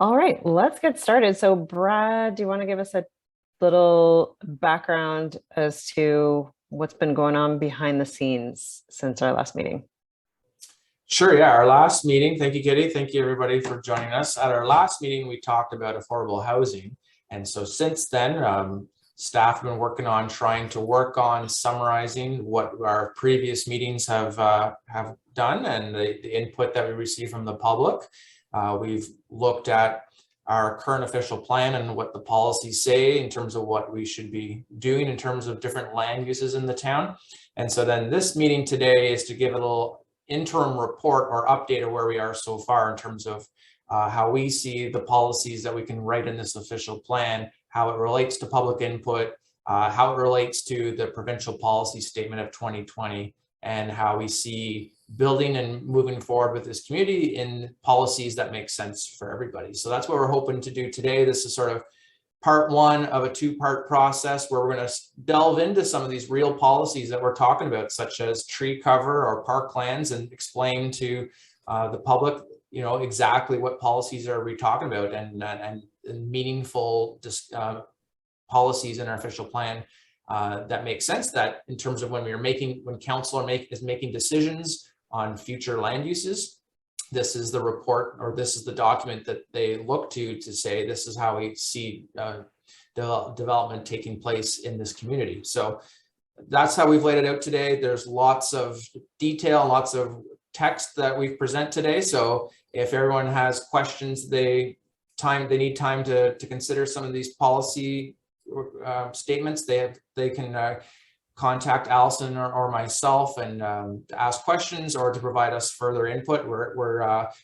All right, let's get started. So, Brad, do you want to give us a little background as to what's been going on behind the scenes since our last meeting? Sure, yeah. Our last meeting, thank you, Kitty. Thank you, everybody, for joining us. At our last meeting, we talked about affordable housing. And so since then, staff have been working on trying to work on summarizing what our previous meetings have done and the input that we received from the public. We've looked at our current official plan and what the policies say in terms of what we should be doing in terms of different land uses in the town. And so then this meeting today is to give a little interim report or update of where we are so far in terms of how we see the policies that we can write in this official plan, how it relates to public input, how it relates to the provincial policy statement of 2020, and how we see building and moving forward with this community in policies that make sense for everybody. So that's what we're hoping to do today. This is sort of part one of a two-part process where we're going to delve into some of these real policies that we're talking about, such as tree cover or parklands, and explain to the public, exactly what policies are we talking about and meaningful policies in our official plan that make sense. That in terms of when council is making decisions on future land uses, this is the report or this is the document that they look to say this is how we see development taking place in this community. So that's how we've laid it out today. There's lots of detail, lots of text that we've present today. So if everyone has questions, they need time to consider some of these policy statements, they can contact Allison or myself and to ask questions or to provide us further input.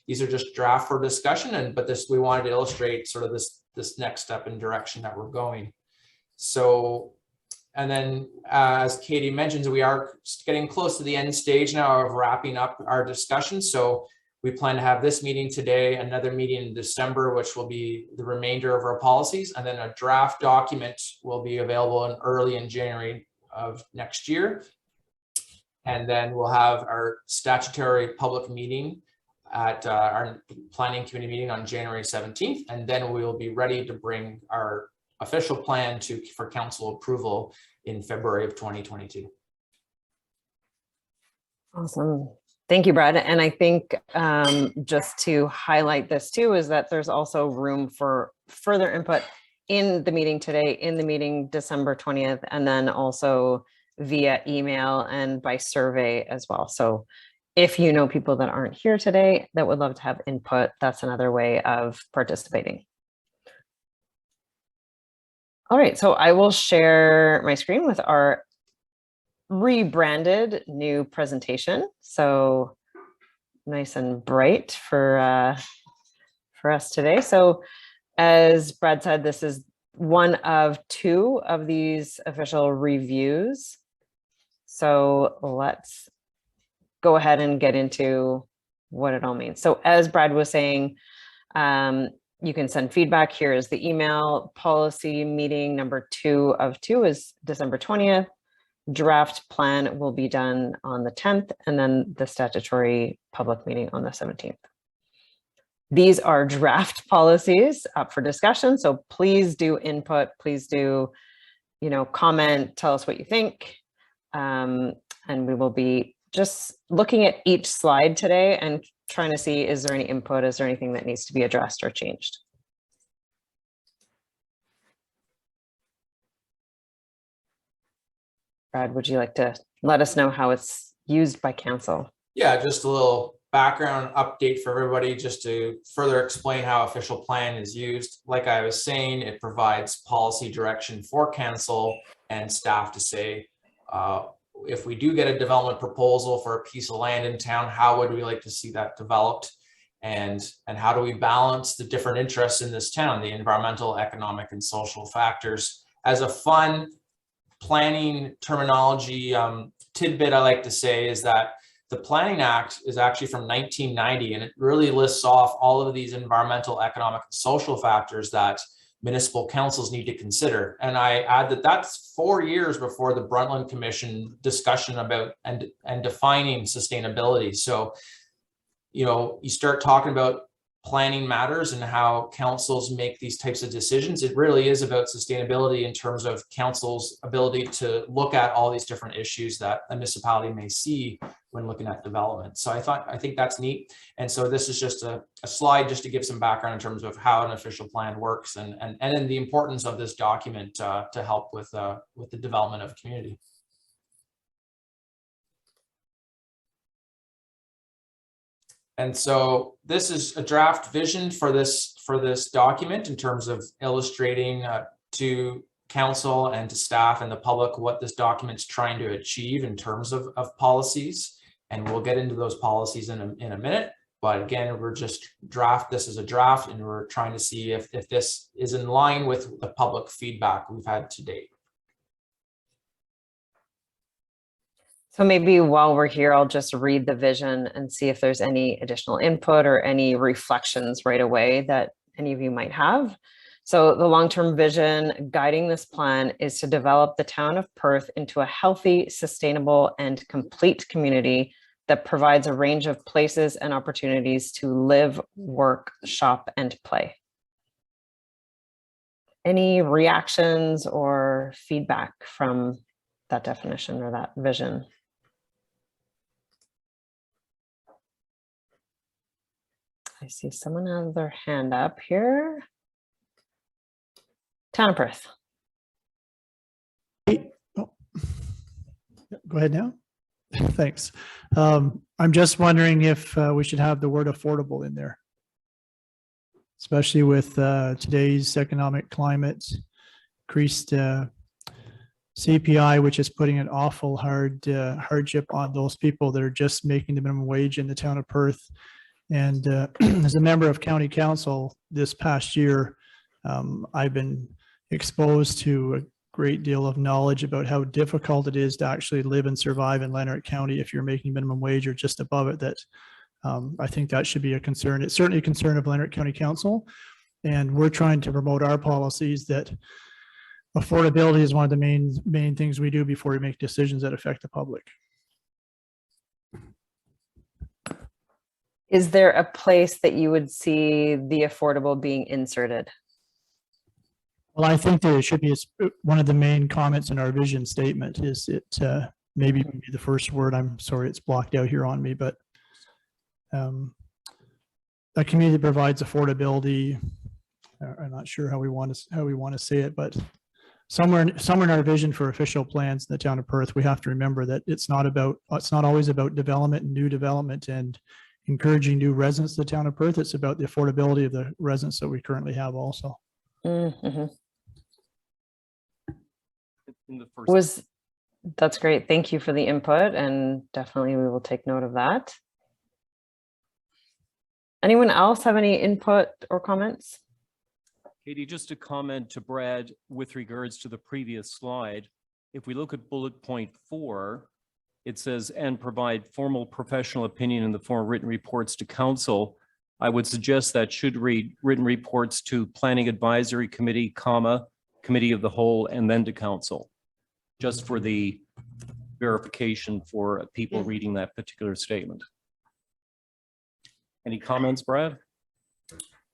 These are just draft for discussion, but we wanted to illustrate sort of this next step in direction that we're going. So, and then as Katie mentions, we are getting close to the end stage now of wrapping up our discussion. So we plan to have this meeting today, another meeting in December, which will be the remainder of our policies, and then a draft document will be available early in January of next year. And then we'll have our statutory public meeting at our planning committee meeting on January 17th. And then we will be ready to bring our official plan for council approval in February of 2022. Awesome. Thank you, Brad. And I think just to highlight this too, is that there's also room for further input in the meeting today, in the meeting December 20th, and then also via email and by survey as well. So if you know people that aren't here today that would love to have input, that's another way of participating. All right, so I will share my screen with our rebranded new presentation. So nice and bright for us today. So as Brad said, this is one of two of these official reviews. So let's go ahead and get into what it all means. So as Brad was saying, you can send feedback. Here is the email. Policy meeting number 2 of 2 is December 20th. Draft plan will be done on the 10th, and then the statutory public meeting on the 17th. These are draft policies up for discussion, so please do input, please do, comment, tell us what you think, and we will be just looking at each slide today and trying to see, is there any input, is there anything that needs to be addressed or changed? Brad, would you like to let us know how it's used by council? Yeah, just a little background update for everybody, just to further explain how official plan is used. Like I was saying, it provides policy direction for council and staff to say, if we do get a development proposal for a piece of land in town, how would we like to see that developed? And how do we balance the different interests in this town, the environmental, economic, and social factors? As a fun planning terminology tidbit I like to say is that the Planning Act is actually from 1990, and it really lists off all of these environmental, economic, and social factors that municipal councils need to consider. And I add that that's 4 years before the Brundtland Commission discussion about and defining sustainability. So, you start talking about planning matters and how councils make these types of decisions. It really is about sustainability in terms of council's ability to look at all these different issues that a municipality may see when looking at development. So I think that's neat. And so this is just a slide just to give some background in terms of how an official plan works and then the importance of this document to help with the development of a community. And so this is a draft vision for this document in terms of illustrating to council and to staff and the public what this document's trying to achieve in terms of policies. And we'll get into those policies in a minute. But again, we're just this is a draft, and we're trying to see if this is in line with the public feedback we've had to date. So maybe while we're here, I'll just read the vision and see if there's any additional input or any reflections right away that any of you might have. So the long-term vision guiding this plan is to develop the town of Perth into a healthy, sustainable, and complete community that provides a range of places and opportunities to live, work, shop, and play. Any reactions or feedback from that definition or that vision? I see someone has their hand up here. Town of Perth. Oh. Go ahead now. Thanks. I'm just wondering if we should have the word affordable in there, especially with today's economic climate, increased CPI, which is putting an awful hardship on those people that are just making the minimum wage in the town of Perth. And as a member of county council this past year, I've been exposed to a great deal of knowledge about how difficult it is to actually live and survive in Lanark County if you're making minimum wage or just above it. That I think that should be a concern. It's certainly a concern of Lanark County Council, and we're trying to promote our policies that affordability is one of the main things we do before we make decisions that affect the public. Is there a place that you would see the affordable being inserted? Well, I think that it should be one of the main comments in our vision statement. Is it maybe the first word? I'm sorry, it's blocked out here on me, but a community that provides affordability. I'm not sure how we want to say it, but somewhere in our vision for official plans in the town of Perth, we have to remember that it's not always about development and new development and encouraging new residents to the town of Perth. It's about the affordability of the residents that we currently have also. Mm-hmm. In the first. That's great. Thank you for the input, and definitely we will take note of that. Anyone else have any input or comments? Katie, just a comment to Brad with regards to the previous slide. If we look at bullet point 4, it says, and provide formal professional opinion in the form of written reports to council. I would suggest that should read written reports to Planning Advisory Committee, Committee of the Whole, and then to council, just for the verification for people reading that particular statement. Any comments, Brad?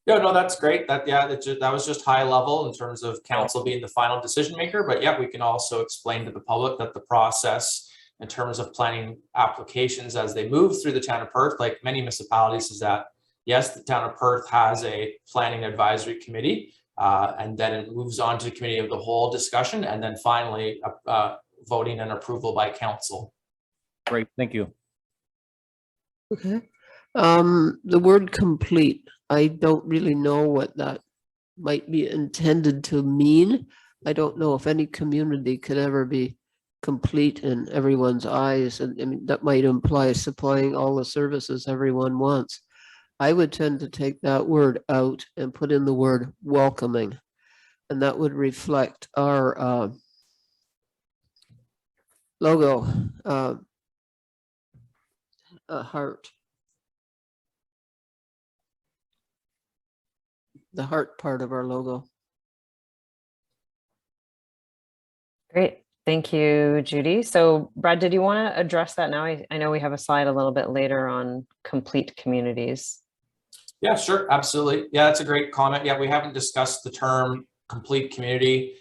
Yeah, no, that's great. That was just high level in terms of council being the final decision maker. But yeah, we can also explain to the public that the process in terms of planning applications as they move through the town of Perth, like many municipalities, is that yes, the town of Perth has a planning advisory committee, and then it moves on to committee of the whole discussion, and then finally voting and approval by council. Great, thank you. Okay. The word complete, I don't really know what that might be intended to mean. I don't know if any community could ever be complete in everyone's eyes, and I mean, that might imply supplying all the services everyone wants. I would tend to take that word out and put in the word welcoming, and that would reflect our logo, a heart. The heart part of our logo. Great. Thank you, Judy. So Brad, did you want to address that now? I know we have a slide a little bit later on complete communities. Yeah, sure, absolutely. Yeah, that's a great comment. Yeah, we haven't discussed the term complete community.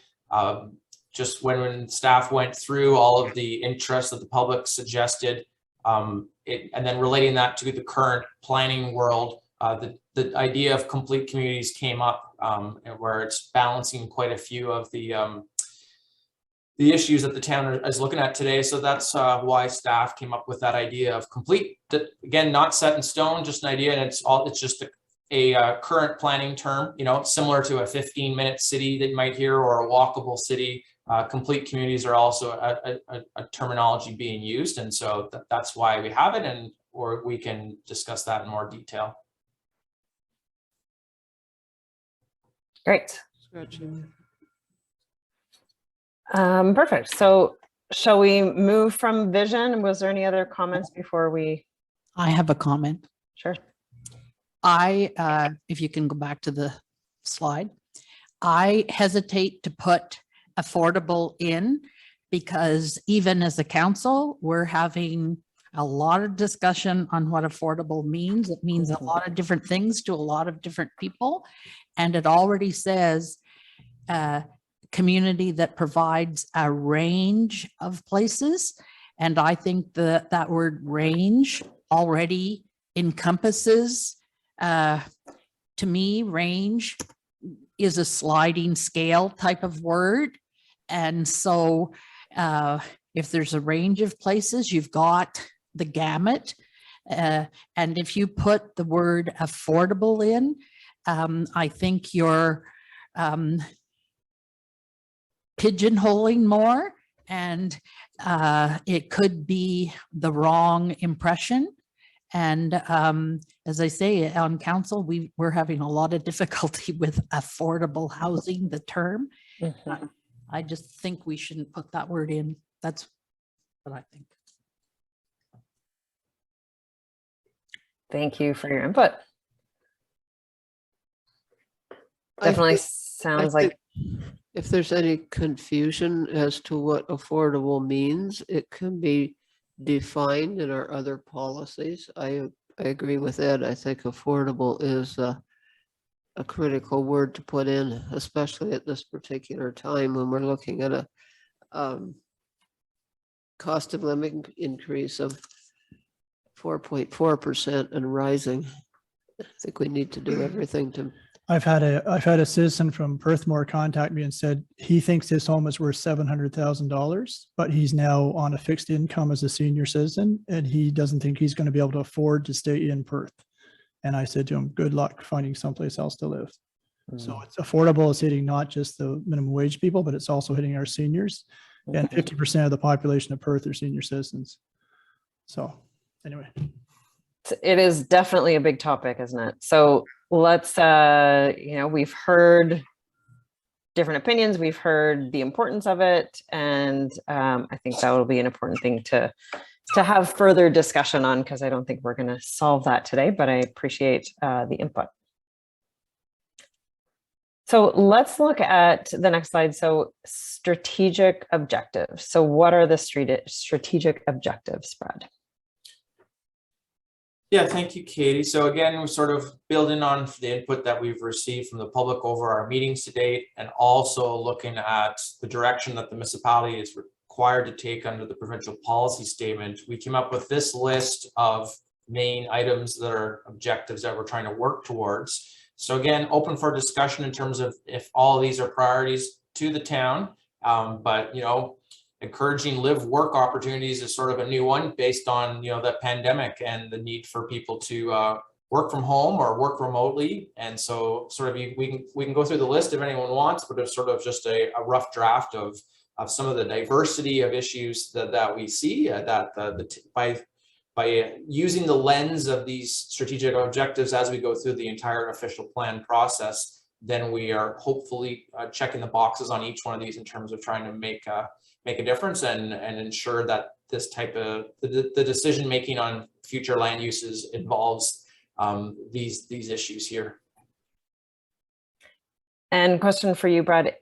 Just when staff went through all of the interests that the public suggested, and then relating that to the current planning world, the idea of complete communities came up, where it's balancing quite a few of the issues that the town is looking at today. So that's why staff came up with that idea of complete. Again, not set in stone, just an idea, and it's just a current planning term. You know, similar to a 15-minute city that you might hear, or a walkable city. Complete communities are also a terminology being used, and so that's why we have it, or we can discuss that in more detail. Great. Scratching. Perfect. So shall we move from vision? Was there any other comments before we? I have a comment. Sure. If you can go back to the slide, I hesitate to put affordable in because even as a council, we're having a lot of discussion on what affordable means. It means a lot of different things to a lot of different people. And it already says community that provides a range of places. And I think that word range already encompasses, to me, range is a sliding scale type of word. And so if there's a range of places, you've got the gamut. And if you put the word affordable in, I think you're pigeonholing more, and it could be the wrong impression. And as I say, on council, we're having a lot of difficulty with affordable housing, the term. Mhm. I just think we shouldn't put that word in. That's what I think. Thank you for your input. I Definitely think- sounds I like, think if there's any confusion as to what affordable means, it can be defined in our other policies. I agree with Ed. I think affordable is a critical word to put in, especially at this particular time when we're looking at a cost of living increase of 4.4% and rising. I think we need to do everything to. I've had a citizen from Perthmore contact me and said he thinks his home is worth $700,000, but he's now on a fixed income as a senior citizen, and he doesn't think he's going to be able to afford to stay in Perth. And I said to him, good luck finding someplace else to live. So it's affordable. It's hitting not just the minimum wage people, but it's also hitting our seniors. And 50% of the population of Perth are senior citizens. So anyway. it is definitely a big topic, isn't it? So let's, we've heard different opinions. We've heard the importance of it. And I think that will be an important thing to have further discussion on, because I don't think we're going to solve that today, but I appreciate the input. So let's look at the next slide. So strategic objectives. So what are the strategic objectives, Brad? Yeah, thank you, Katie. So again, we're sort of building on the input that we've received from the public over our meetings to date, and also looking at the direction that the municipality is required to take under the provincial policy statement. We came up with this list of main items that are objectives that we're trying to work towards. So again, open for discussion in terms of if all of these are priorities to the town, but encouraging live work opportunities is sort of a new one based on the pandemic and the need for people to work from home or work remotely. And so sort of we can go through the list if anyone wants, but it's sort of just a rough draft of some of the diversity of issues that we see by using the lens of these strategic objectives as we go through the entire official plan process. Then we are hopefully checking the boxes on each one of these in terms of trying to make a difference and ensure that this type of the decision making on future land uses involves these issues here. And question for you, Brad,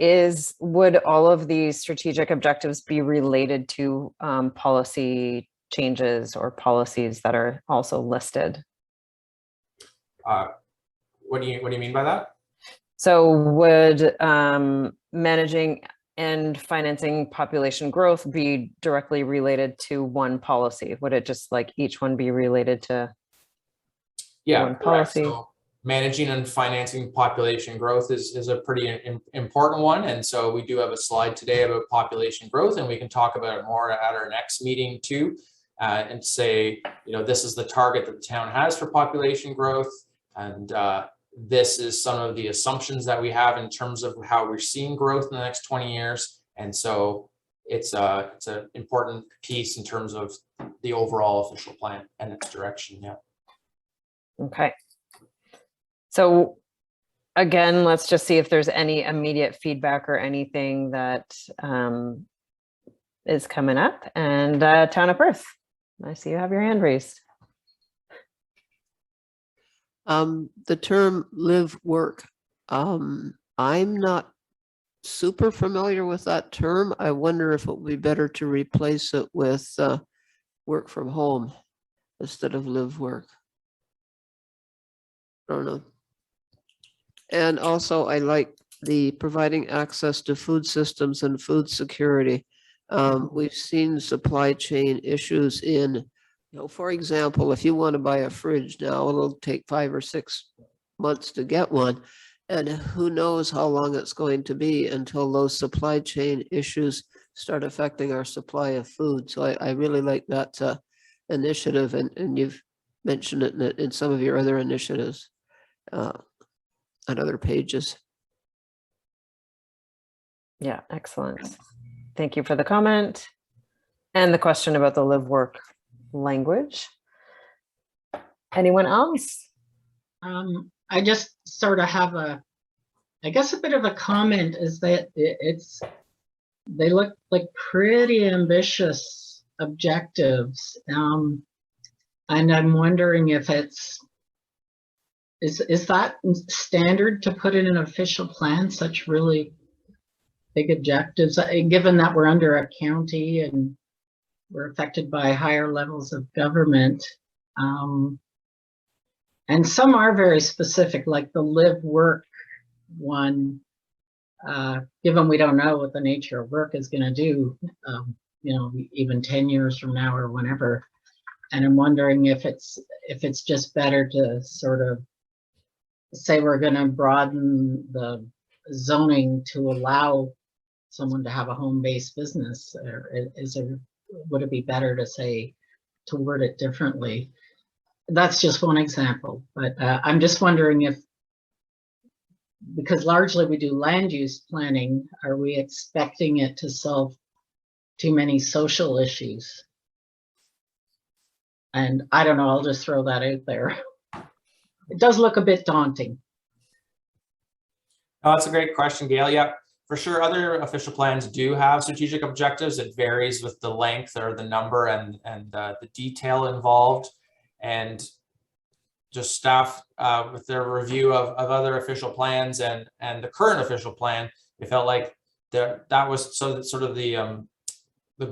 would all of these strategic objectives be related to policy changes or policies that are also listed? what do you mean by that? So would managing and financing population growth be directly related to one policy? Would it just like each one be related to Yeah, one correct. policy? So managing and financing population growth is a pretty important one. And so we do have a slide today about population growth, and we can talk about it more at our next meeting too, and say, this is the target that the town has for population growth. And this is some of the assumptions that we have in terms of how we're seeing growth in the next 20 years. And so it's an important piece in terms of the overall official plan and its direction. Yeah. Okay. So again, let's just see if there's any immediate feedback or anything that is coming up. And Town of Perth, I see you have your hand raised. The term live work, I'm not super familiar with that term. I wonder if it would be better to replace it with work from home instead of live work. I don't know. And also I like the providing access to food systems and food security. We've seen supply chain issues in, for example, if you want to buy a fridge now, it'll take 5 or 6 months to get one. And who knows how long it's going to be until those supply chain issues start affecting our supply of food. So I really like that initiative, and you've mentioned it in some of your other initiatives on other pages. Yeah, excellent. Thank you for the comment. And the question about the live work language. Anyone else? I just sort of have a bit of a comment, is that they look like pretty ambitious objectives. And I'm wondering if is that standard to put in an official plan, such really big objectives, given that we're under a county and we're affected by higher levels of government. And some are very specific, like the live work one, given we don't know what the nature of work is going to do, even 10 years from now or whenever. And I'm wondering if it's just better to sort of say we're going to broaden the zoning to allow someone to have a home-based business, or would it be better to word it differently? That's just one example, but I'm just wondering if, because largely we do land use planning, are we expecting it to solve too many social issues? And I don't know, I'll just throw that out there. It does look a bit daunting. Oh, that's a great question, Gail. Yeah, for sure. Other official plans do have strategic objectives. It varies with the length or the number and the detail involved. And just staff with their review of other official plans and the current official plan, it felt like that was sort of the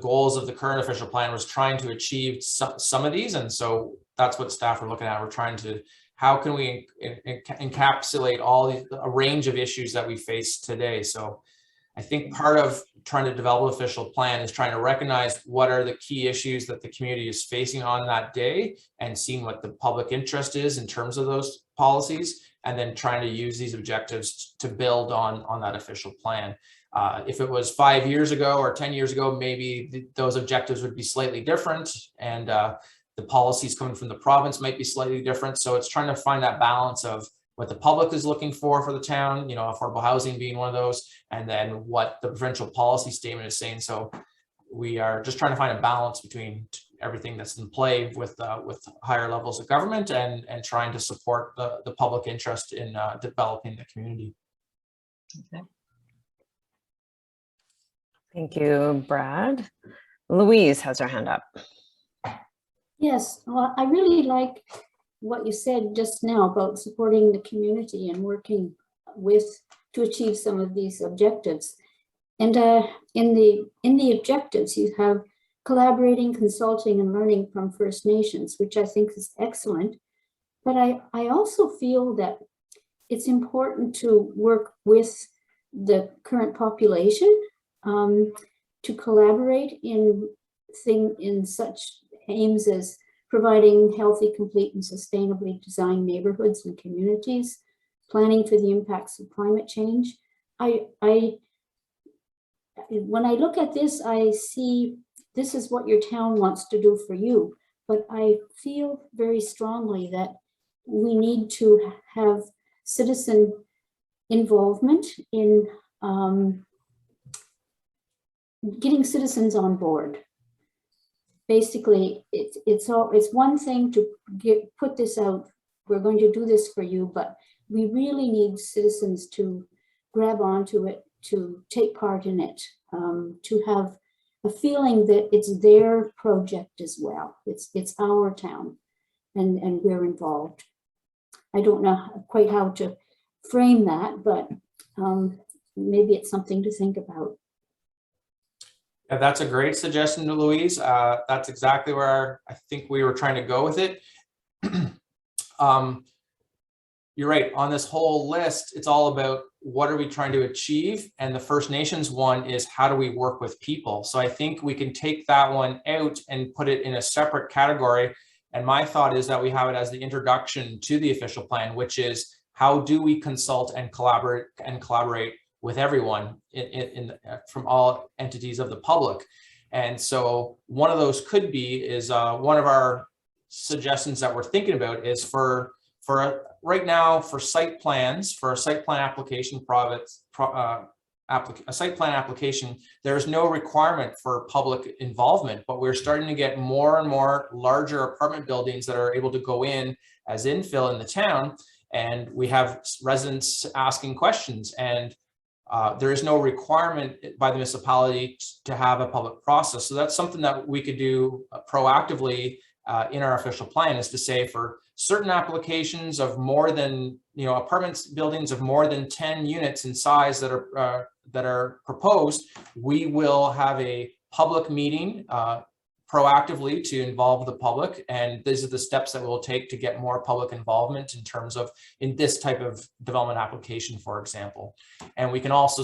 goals of the current official plan was trying to achieve some of these. And so that's what staff are looking at. We're trying to, how can we encapsulate a range of issues that we face today? So I think part of trying to develop an official plan is trying to recognize what are the key issues that the community is facing on that day, and seeing what the public interest is in terms of those policies, and then trying to use these objectives to build on that official plan. If it was 5 years ago or 10 years ago, maybe those objectives would be slightly different, and the policies coming from the province might be slightly different. So it's trying to find that balance of what the public is looking for the town, affordable housing being one of those, and then what the provincial policy statement is saying. So we are just trying to find a balance between everything that's in play with higher levels of government and trying to support the public interest in developing the community. Okay. Thank you, Brad. Louise has her hand up. Yes, well, I really like what you said just now about supporting the community and working to achieve some of these objectives. And in the objectives, you have collaborating, consulting, and learning from First Nations, which I think is excellent. But I also feel that it's important to work with the current population, to collaborate in such aims as providing healthy, complete, and sustainably designed neighborhoods and communities, planning for the impacts of climate change. When I look at this, I see this is what your town wants to do for you, but I feel very strongly that we need to have citizen involvement in getting citizens on board. Basically, it's one thing to put this out, we're going to do this for you, but we really need citizens to grab onto it, to take part in it, to have a feeling that it's their project as well. It's our town, and we're involved. I don't know quite how to frame that, but maybe it's something to think about. Yeah, that's a great suggestion, Louise. That's exactly where I think we were trying to go with it. You're right. On this whole list, it's all about what are we trying to achieve? And the First Nations one is how do we work with people? So I think we can take that one out and put it in a separate category. And my thought is that we have it as the introduction to the official plan, which is how do we consult and collaborate with everyone from all entities of the public. And so one of those could be is one of our suggestions that we're thinking about is for right now for site plans, for a site plan application, a site plan application, there's no requirement for public involvement, but we're starting to get more and more larger apartment buildings that are able to go in as infill in the town. And we have residents asking questions, and there is no requirement by the municipality to have a public process. So that's something that we could do proactively in our official plan, is to say for certain applications of more than, apartments buildings of more than 10 units in size that are proposed, we will have a public meeting proactively to involve the public. And these are the steps that we'll take to get more public involvement in terms of in this type of development application, for example. And we can also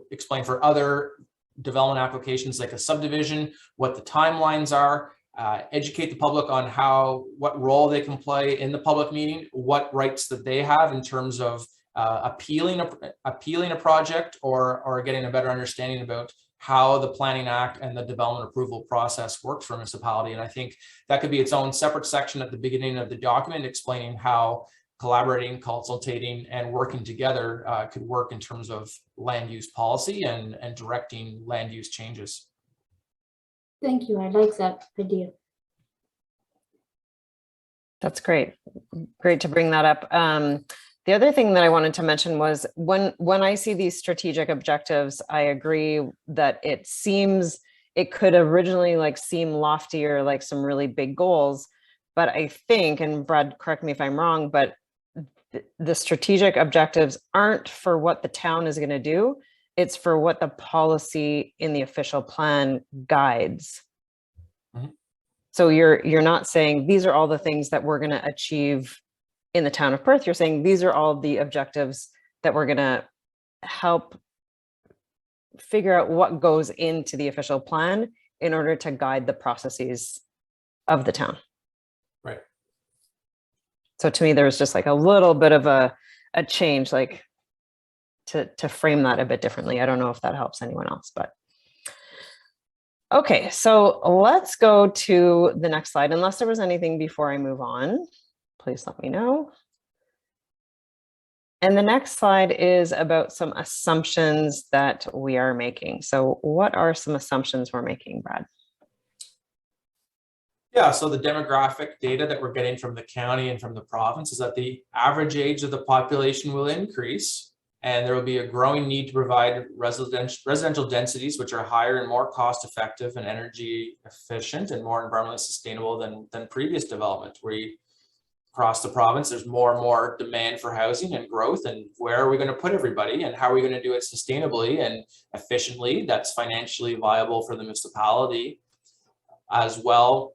explain for other development applications like a subdivision, what the timelines are, educate the public on what role they can play in the public meeting, what rights that they have in terms of appealing a project or getting a better understanding about how the Planning Act and the development approval process works for a municipality. And I think that could be its own separate section at the beginning of the document, explaining how collaborating, consultating, and working together could work in terms of land use policy and directing land use changes. Thank you. I like that idea. That's great. Great to bring that up. The other thing that I wanted to mention was when I see these strategic objectives, I agree that it could originally seem loftier, like some really big goals, but I think, and Brad, correct me if I'm wrong, but the strategic objectives aren't for what the town is going to do. It's for what the policy in the official plan guides. Mm-hmm. So you're not saying these are all the things that we're going to achieve in the town of Perth. You're saying these are all the objectives that we're going to help figure out what goes into the official plan in order to guide the processes of the town. Right. So to me, there was just a little bit of a change, to frame that a bit differently. I don't know if that helps anyone else, but. Okay, so let's go to the next slide. Unless there was anything before I move on, please let me know. And the next slide is about some assumptions that we are making. So what are some assumptions we're making, Brad? Yeah, so the demographic data that we're getting from the county and from the province is that the average age of the population will increase, and there will be a growing need to provide residential densities which are higher and more cost effective and energy efficient and more environmentally sustainable than previous development. Across the province, there's more and more demand for housing and growth, and where are we going to put everybody and how are we going to do it sustainably and efficiently that's financially viable for the municipality as well.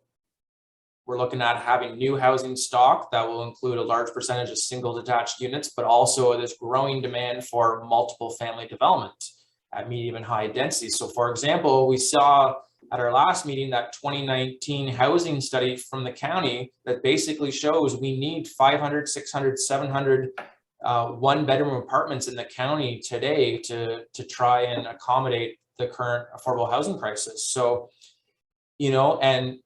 We're looking at having new housing stock that will include a large percentage of single detached units, but also this growing demand for multiple family development at medium and high density. So for example, we saw at our last meeting that 2019 housing study from the county that basically shows we need 500, 600, 700 one-bedroom apartments in the county today to try and accommodate the current affordable housing crisis. So, you know, and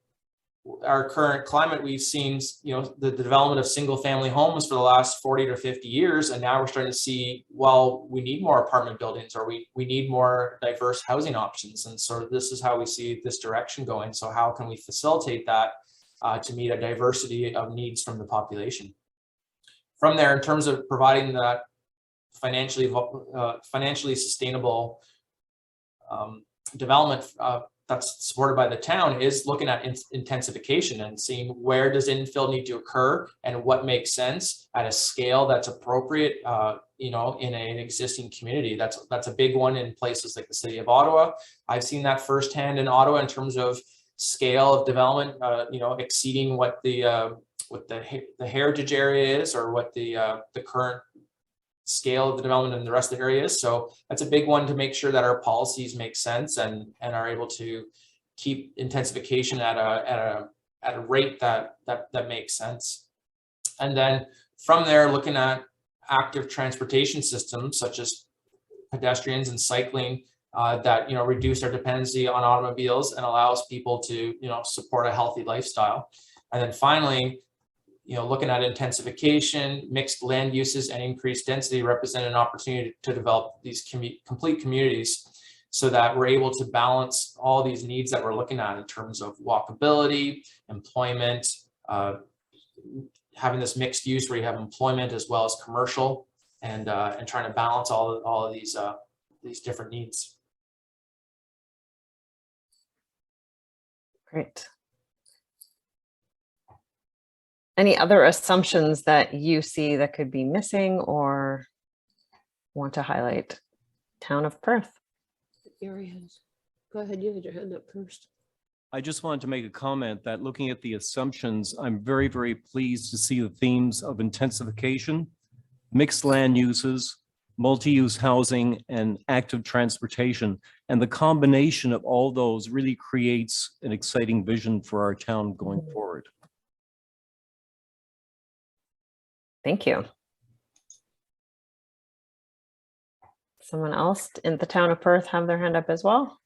our current climate, we've seen, you know, the development of single family homes for the last 40 to 50 years. And now we're starting to see, well, we need more apartment buildings, or we need more diverse housing options. And so this is how we see this direction going. So how can we facilitate that to meet a diversity of needs from the population? From there, in terms of providing that financially sustainable development that's supported by the town, is looking at intensification and seeing where does infill need to occur and what makes sense at a scale that's appropriate, you know, in an existing community. That's a big one in places like the city of Ottawa. I've seen that firsthand in Ottawa in terms of scale of development, you know, exceeding what the heritage area is, or what the current scale of the development in the rest of the areas. So that's a big one to make sure that our policies make sense and are able to keep intensification at a rate that makes sense. And then from there, looking at active transportation systems such as pedestrians and cycling that, you know, reduce our dependency on automobiles and allows people to, you know, support a healthy lifestyle. And then finally, you know, looking at intensification, mixed land uses, and increased density represent an opportunity to develop these complete communities so that we're able to balance all these needs that we're looking at in terms of walkability, employment, having this mixed use where you have employment as well as commercial, and trying to balance all of these different needs. Great. Any other assumptions that you see that could be missing or want to highlight? Town of Perth. Areas. Go ahead, you had your hand up first. I just wanted to make a comment that looking at the assumptions, I'm very, very pleased to see the themes of intensification, mixed land uses, multi-use housing, and active transportation. And the combination of all those really creates an exciting vision for our town going forward. Thank you. Someone else in the town of Perth have their hand up as well?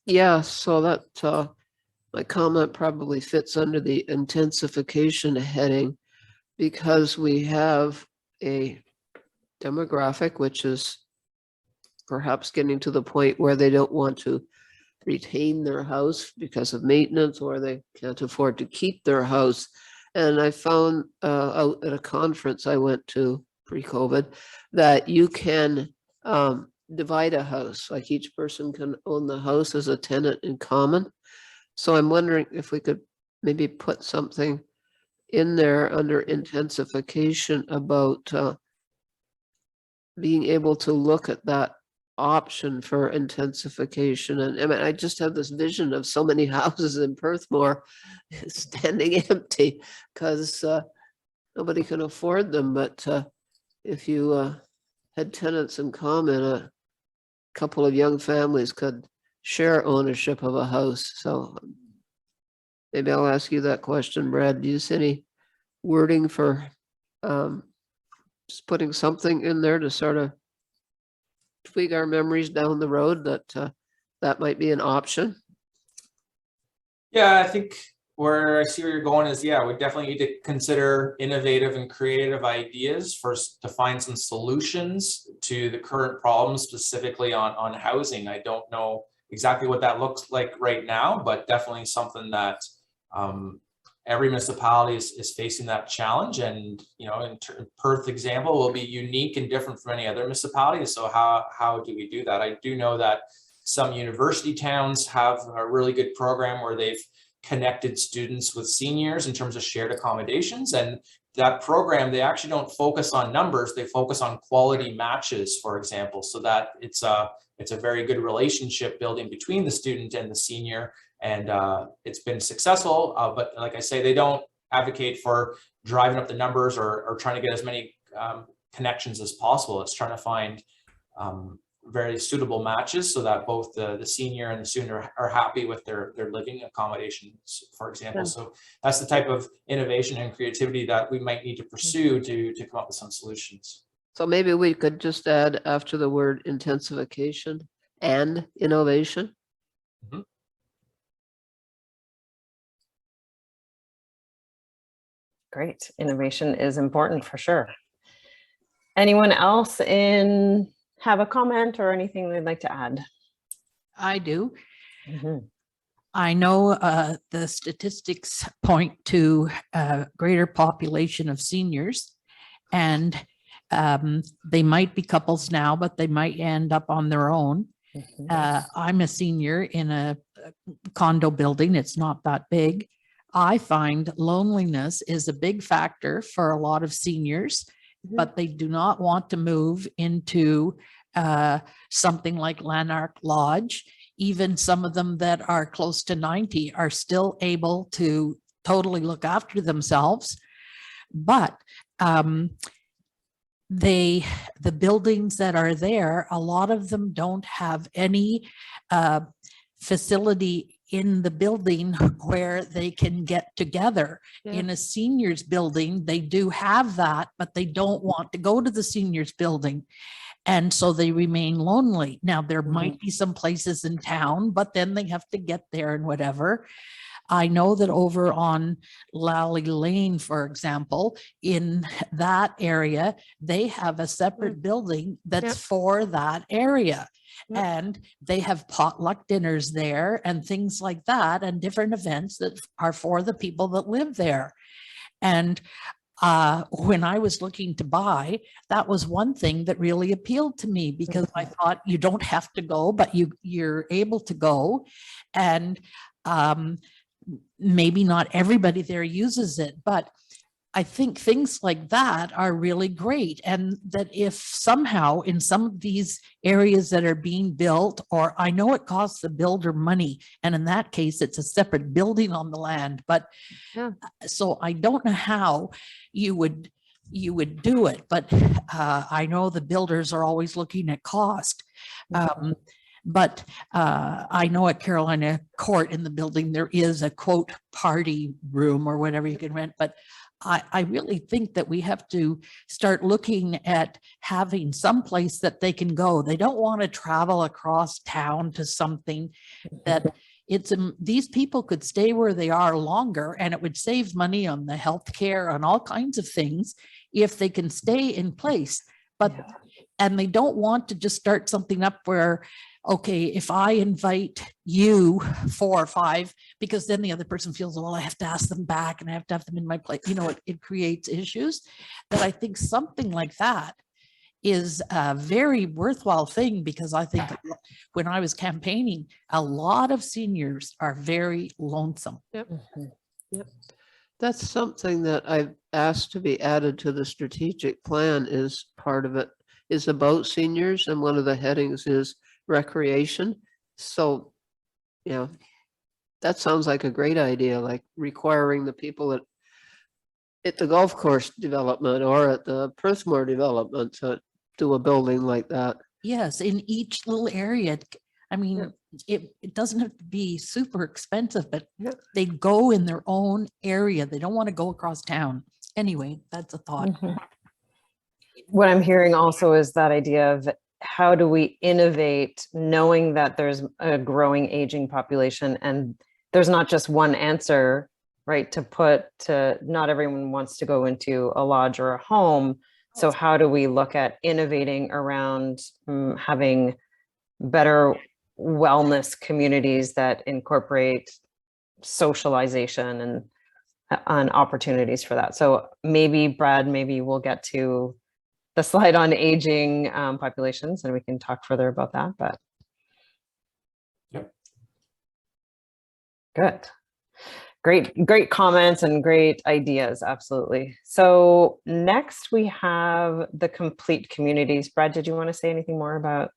Yeah, so that my comment probably fits under the intensification heading, because we have a demographic which is perhaps getting to the point where they don't want to retain their house because of maintenance, or they can't afford to keep their house. And I found out at a conference I went to pre-COVID that you can divide a house, like each person can own the house as a tenant in common. So I'm wondering if we could maybe put something in there under intensification about being able to look at that option for intensification. And I mean, I just have this vision of so many houses in Perthmore standing empty because nobody can afford them. But if you had tenants in common, a couple of young families could share ownership of a house. So maybe I'll ask you that question, Brad. Do you see any wording for just putting something in there to sort of tweak our memories down the road that that might be an option? Yeah, I think where I see where you're going is, yeah, we definitely need to consider innovative and creative ideas first to find some solutions to the current problems, specifically on housing. I don't know exactly what that looks like right now, but definitely something that every municipality is facing that challenge. And, you know, in Perth example will be unique and different from any other municipalities. So how do we do that? I do know that some university towns have a really good program where they've connected students with seniors in terms of shared accommodations. And that program, they actually don't focus on numbers, they focus on quality matches, for example, so that it's a very good relationship building between the student and the senior. And it's been successful, but like I say, they don't advocate for driving up the numbers or trying to get as many connections as possible. It's trying to find very suitable matches so that both the senior and the student are happy with their living accommodations, for example. So that's the type of innovation and creativity that we might need to pursue to come up with some solutions. So maybe we could just add after the word intensification and innovation. Mhm. Great. Innovation is important for sure. Anyone else have a comment or anything they'd like to add? I do. Mhm. I know the statistics point to a greater population of seniors, and they might be couples now, but they might end up on their own. Mhm. I'm a senior in a condo building. It's not that big. I find loneliness is a big factor for a lot of seniors, but they do not want to move into something like Lanark Lodge. Even some of them that are close to 90 are still able to totally look after themselves. But the buildings that are there, a lot of them don't have any facility in the building where they can get together. Yeah. In a seniors building, they do have that, but they don't want to go to the seniors building. And so they remain lonely. Now, there might be some places in town, but then they have to get there and whatever. I know that over on Lally Lane, for example, in that area, they have a separate building that's for that area. And they have potluck dinners there and things like that, and different events that are for the people that live there. And when I was looking to buy, that was one thing that really appealed to me, because I thought you don't have to go, but you're able to go. And maybe not everybody there uses it, but I think things like that are really great. And that if somehow in some of these areas that are being built, or I know it costs the builder money, and in that case, it's a separate building on the land, but so I don't know how you would do it, but I know the builders are always looking at cost. But I know at Carolina Court in the building, there is a quote party room or whatever you can rent, but I really think that we have to start looking at having some place that they can go. They don't want to travel across town to something that these people could stay where they are longer, and it would save money on the healthcare, on all kinds of things if they can stay in place. But and they don't want to just start something up where, okay, if I invite you 4 or 5, because then the other person feels, well, I have to ask them back and I have to have them in my place. You know, it creates issues. That I think something like that is a very worthwhile thing, because I think when I was campaigning, a lot of seniors are very lonesome. Yep. That's something that I've asked to be added to the strategic plan. Is part of it is about seniors, and one of the headings is recreation. So, that sounds like a great idea, like requiring the people at the golf course development or at the Perthmore development to do a building like that. Yes, in each little area. I mean, it doesn't have to be super expensive, but they go in their own area. They don't want to go across town. Anyway, that's a thought. What I'm hearing also is that idea of how do we innovate, knowing that there's a growing aging population and there's not just one answer, right? Not everyone wants to go into a lodge or a home. So how do we look at innovating around having better wellness communities that incorporate socialization and opportunities for that? So maybe, Brad, maybe we'll get to the slide on aging populations and we can talk further about that, but. Good. Great comments and great ideas. Absolutely. So next we have the complete communities. Brad, did you want to say anything more about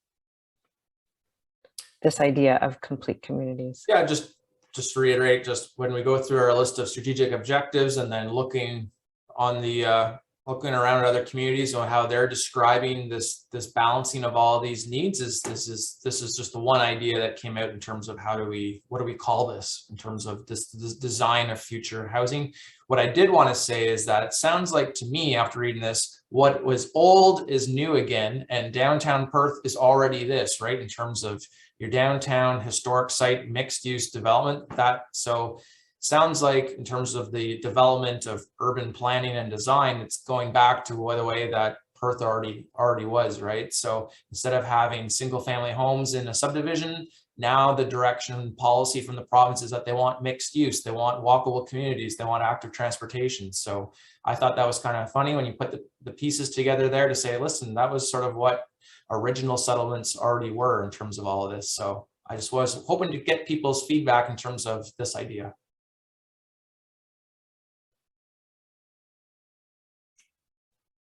this idea of complete communities? Yeah, just just to reiterate, just when we go through our list of strategic objectives and then looking on the looking around at other communities and how they're describing this balancing of all these needs, this is just the one idea that came out in terms of what do we call this in terms of this design of future housing. What I did want to say is that it sounds like to me after reading this, what was old is new again, and downtown Perth is already this, right? In terms of your downtown historic site mixed use development. So sounds like in terms of the development of urban planning and design, it's going back to the way that Perth already was, right? So instead of having single family homes in a subdivision, now the direction policy from the province is that they want mixed use, they want walkable communities, they want active transportation. So I thought that was kind of funny when you put the pieces together there to say, listen, that was sort of what original settlements already were in terms of all of this. So I just was hoping to get people's feedback in terms of this idea.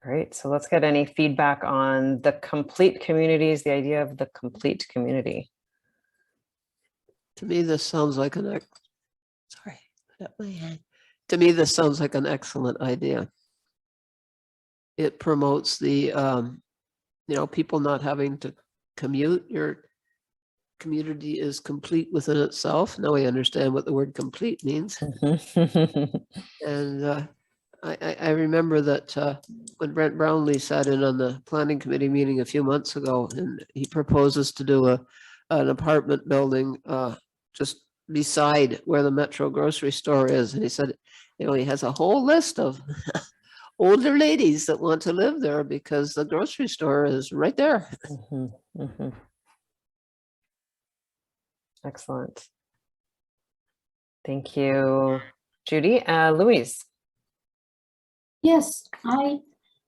Great. So let's get any feedback on the complete communities, the idea of the complete community. To me, this sounds like an To me, this sounds like an excellent idea. It promotes the people not having to commute. Your community is complete within itself. Now we understand what the word complete means. And I remember that when Brent Brownlee sat in on the planning committee meeting a few months ago, and he proposes to do an apartment building just beside where the Metro grocery store is. And he said, he has a whole list of older ladies that want to live there because the grocery store is right there. Excellent. Thank you, Judy. Louise. Yes, I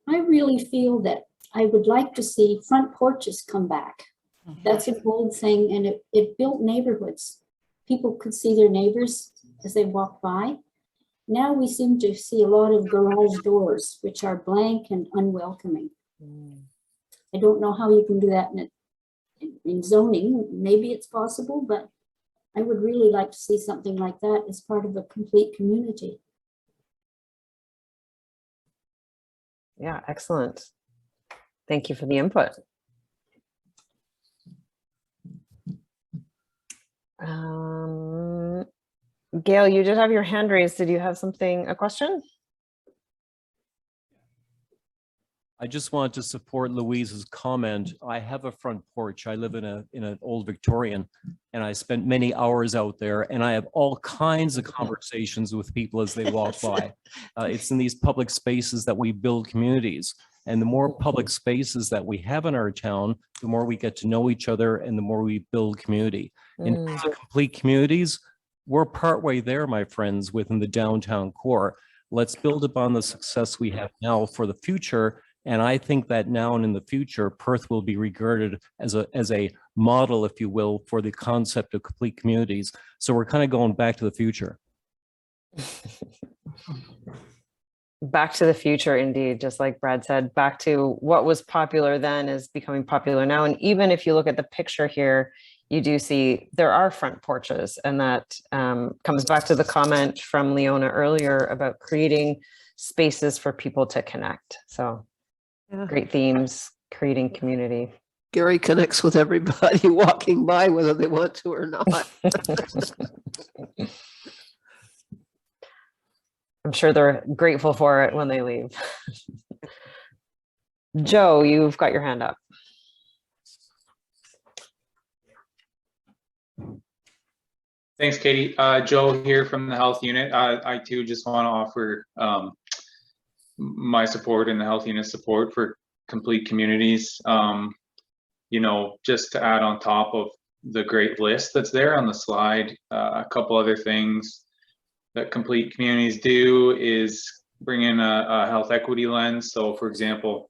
really feel that I would like to see front porches come back. That's an old thing, and it built neighborhoods. People could see their neighbors as they walk by. Now we seem to see a lot of garage doors, which are blank and unwelcoming. I don't know how you can do that in zoning. Maybe it's possible, but I would really like to see something like that as part of a complete community. Yeah, excellent. Thank you for the input. Gail, you did have your hand raised. Did you have a question? I just wanted to support Louise's comment. I have a front porch. I live in an old Victorian, and I spent many hours out there, and I have all kinds of conversations with people as they walk by. It's in these public spaces that we build communities. And the more public spaces that we have in our town, the more we get to know each other and the more we build community. In terms of complete communities, we're partway there, my friends, within the downtown core. Let's build upon the success we have now for the future. And I think that now and in the future, Perth will be regarded as a model, if you will, for the concept of complete communities. So we're kind of going back to the future. Back to the future, indeed. Just like Brad said, back to what was popular then is becoming popular now. And even if you look at the picture here, you do see there are front porches, and that comes back to the comment from Leona earlier about creating spaces for people to connect. So great themes, creating community. Gary connects with everybody walking by, whether they want to or not. I'm sure they're grateful for it when they leave. Joe, you've got your hand up. Thanks, Katie. Joe here from the health unit. I too just want to offer my support and the health unit support for complete communities. Just to add on top of the great list that's there on the slide, a couple other things that complete communities do is bring in a health equity lens. So for example,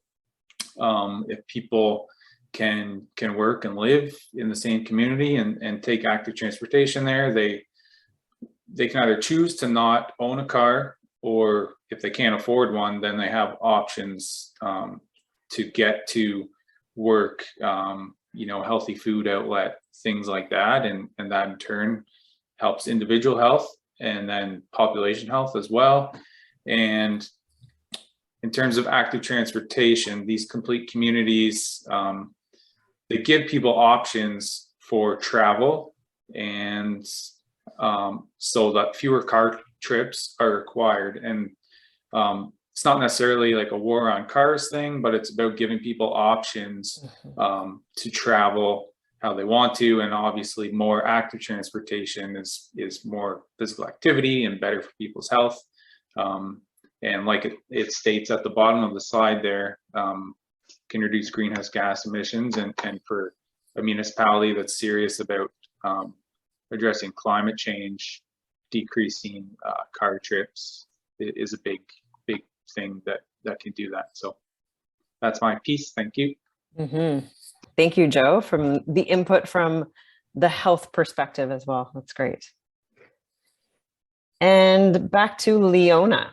if people can work and live in the same community and take active transportation there, they can either choose to not own a car, or if they can't afford one, then they have options to get to work, healthy food outlet, things like that, and that in turn helps individual health and then population health as well. And in terms of active transportation, these complete communities, they give people options for travel, and so that fewer car trips are required. And it's not necessarily like a war on cars thing, but it's about giving people options to travel how they want to. And obviously more active transportation is more physical activity and better for people's health. And like it states at the bottom of the slide there, can reduce greenhouse gas emissions, and for a municipality that's serious about addressing climate change, decreasing car trips is a big thing that can do that. So that's my piece. Thank you. Thank you, Joe, from the input from the health perspective as well. That's great. And back to Leona.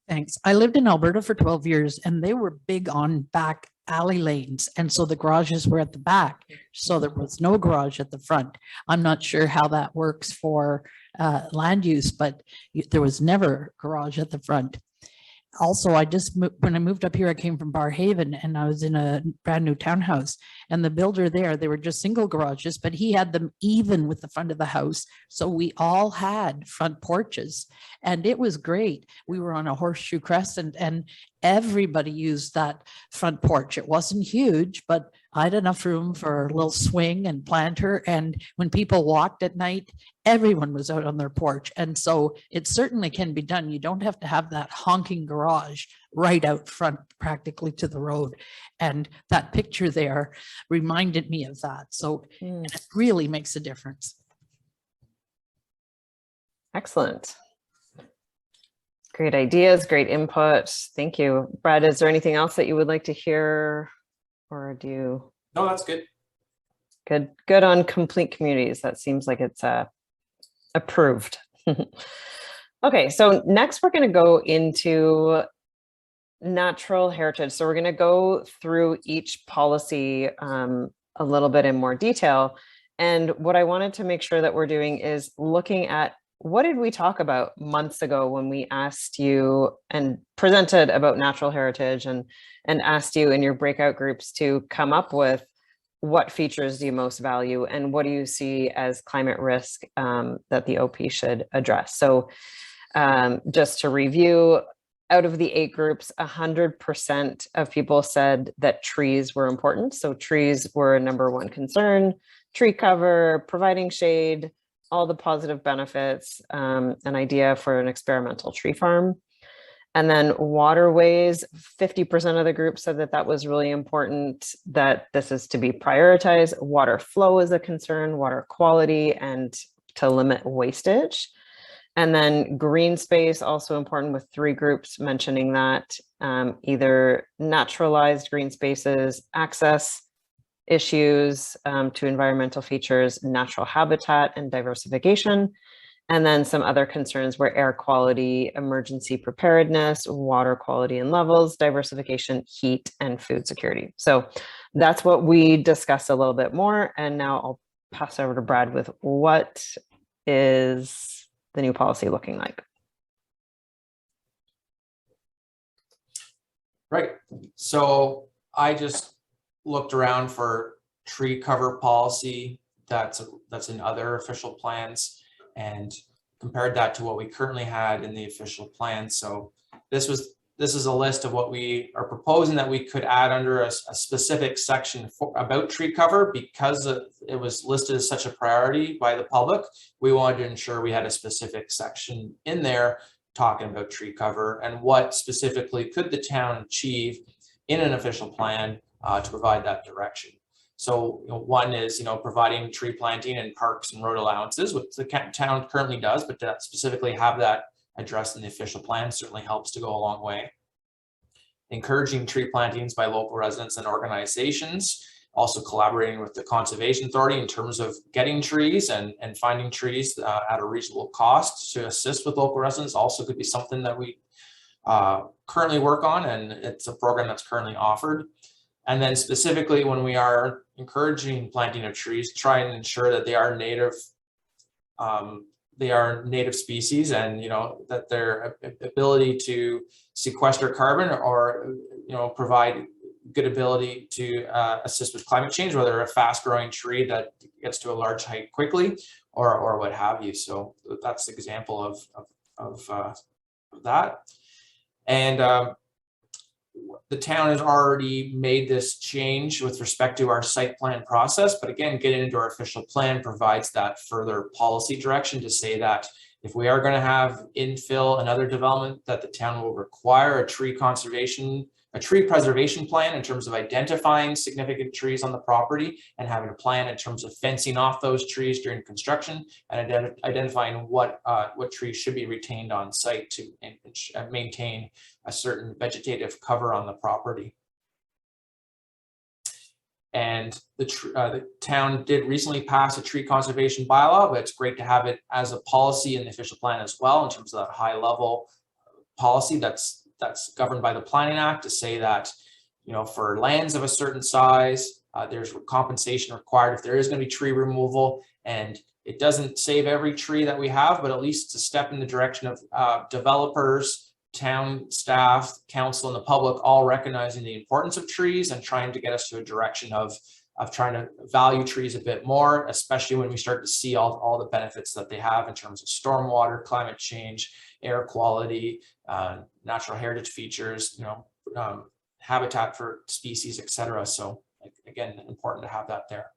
Thanks. I lived in Alberta for 12 years and they were big on back alley lanes. And so the garages were at the back. So there was no garage at the front. I'm not sure how that works for land use, but there was never garage at the front. Also, when I moved up here, I came from Barrhaven and I was in a brand new townhouse, and the builder there, they were just single garages, but he had them even with the front of the house. So we all had front porches and it was great. We were on a horseshoe crescent and everybody used that front porch. It wasn't huge, but I had enough room for a little swing and planter. And when people walked at night, everyone was out on their porch. And so it certainly can be done. You don't have to have that honking garage right out front, practically to the road. And that picture there reminded me of that. So it really makes a difference. Excellent. Great ideas, great input. Thank you. Brad, is there anything else that you would like to hear, or do you? No, that's good. Good on complete communities. That seems like it's approved. Okay, so next we're going to go into natural heritage. So we're going to go through each policy a little bit in more detail. And what I wanted to make sure that we're doing is looking at what did we talk about months ago when we asked you and presented about natural heritage and asked you in your breakout groups to come up with what features do you most value and what do you see as climate risk that the OP should address. So just to review, out of the 8 groups, 100% of people said that trees were important. So trees were a #1 concern, tree cover, providing shade, all the positive benefits, an idea for an experimental tree farm. And then waterways, 50% of the group said that that was really important, that this is to be prioritized. Water flow is a concern, water quality, and to limit wastage. And then green space, also important, with 3 groups mentioning that, either naturalized green spaces, access issues to environmental features, natural habitat and diversification, and then some other concerns were air quality, emergency preparedness, water quality and levels, diversification, heat, and food security. So that's what we discussed a little bit more. And now I'll pass over to Brad with what is the new policy looking like. Right. So I just looked around for tree cover policy that's in other official plans and compared that to what we currently had in the official plan. So this is a list of what we are proposing that we could add under a specific section about tree cover, because it was listed as such a priority by the public. We wanted to ensure we had a specific section in there talking about tree cover and what specifically could the town achieve in an official plan to provide that direction. So one is providing tree planting in parks and road allowances, which the town currently does, but to specifically have that addressed in the official plan certainly helps to go a long way. Encouraging tree plantings by local residents and organizations, also collaborating with the Conservation Authority in terms of getting trees and finding trees at a reasonable cost to assist with local residents also could be something that we currently work on, and it's a program that's currently offered. And then specifically when we are encouraging planting of trees, try and ensure that they are native they are native species, and that their ability to sequester carbon or provide good ability to assist with climate change, whether a fast growing tree that gets to a large height quickly or what have you. So that's an example of that. And the town has already made this change with respect to our site plan process, but again, getting into our official plan provides that further policy direction to say that if we are going to have infill and other development, that the town will require a tree preservation plan in terms of identifying significant trees on the property and having a plan in terms of fencing off those trees during construction and identifying what trees should be retained on site to maintain a certain vegetative cover on the property. And the town did recently pass a tree conservation bylaw, but it's great to have it as a policy in the official plan as well, in terms of that high level policy that's governed by the Planning Act, to say that, for lands of a certain size, there's compensation required if there is going to be tree removal. And it doesn't save every tree that we have, but at least it's a step in the direction of developers, town staff, council, and the public all recognizing the importance of trees and trying to get us to a direction of trying to value trees a bit more, especially when we start to see all the benefits that they have in terms of stormwater, climate change, air quality, natural heritage features, habitat for species, etc. So again, important to have that there.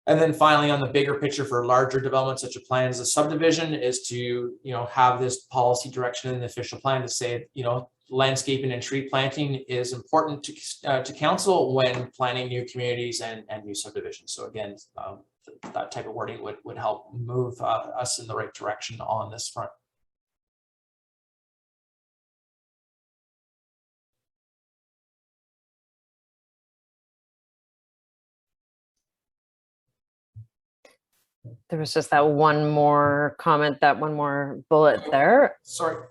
And then finally, on the bigger picture for larger developments such as plans, a subdivision is to, have this policy direction in the official plan to say, landscaping and tree planting is important to council when planning new communities and new subdivisions. So again, that type of wording would help move us in the right direction on this front. There was just that one more comment, that one more bullet there. Sorry.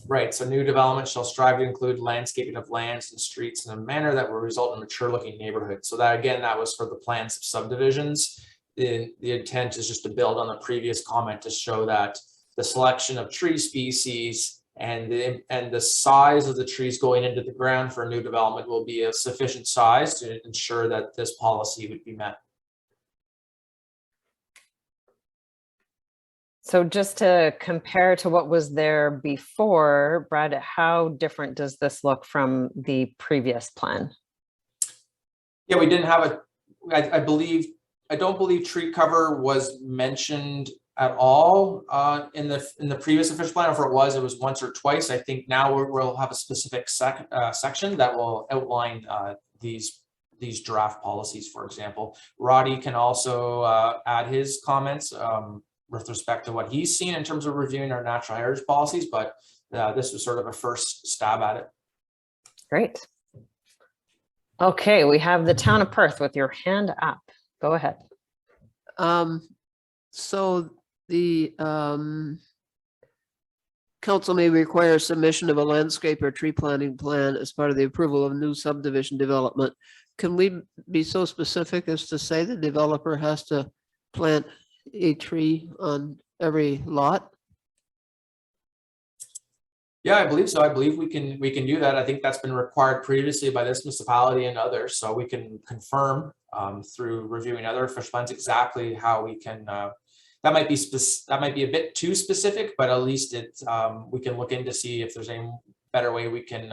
Right, so new development shall strive to include landscaping of lands and streets in a manner that will result in mature looking neighborhoods. So that, again, that was for the plans of subdivisions. The intent is just to build on the previous comment to show that the selection of tree species and the size of the trees going into the ground for a new development will be of sufficient size to ensure that this policy would be met. So just to compare to what was there before, Brad, how different does this look from the previous plan? Yeah, we didn't have I don't believe tree cover was mentioned at all in the previous official plan. If it was once or twice. I think now we'll have a specific section that will outline these draft policies, for example. Roddy can also add his comments with respect to what he's seen in terms of reviewing our natural heritage policies, but this was sort of a first stab at it. Great. Okay, we have the town of Perth with your hand up. Go ahead. So the council may require submission of a landscape or tree planting plan as part of the approval of new subdivision development. Can we be so specific as to say the developer has to plant a tree on every lot? Yeah, I believe so. I believe we can do that. I think that's been required previously by this municipality and others. So we can confirm through reviewing other official plans exactly how we can. That might be a bit too specific, but at least we can look in to see if there's any better way we can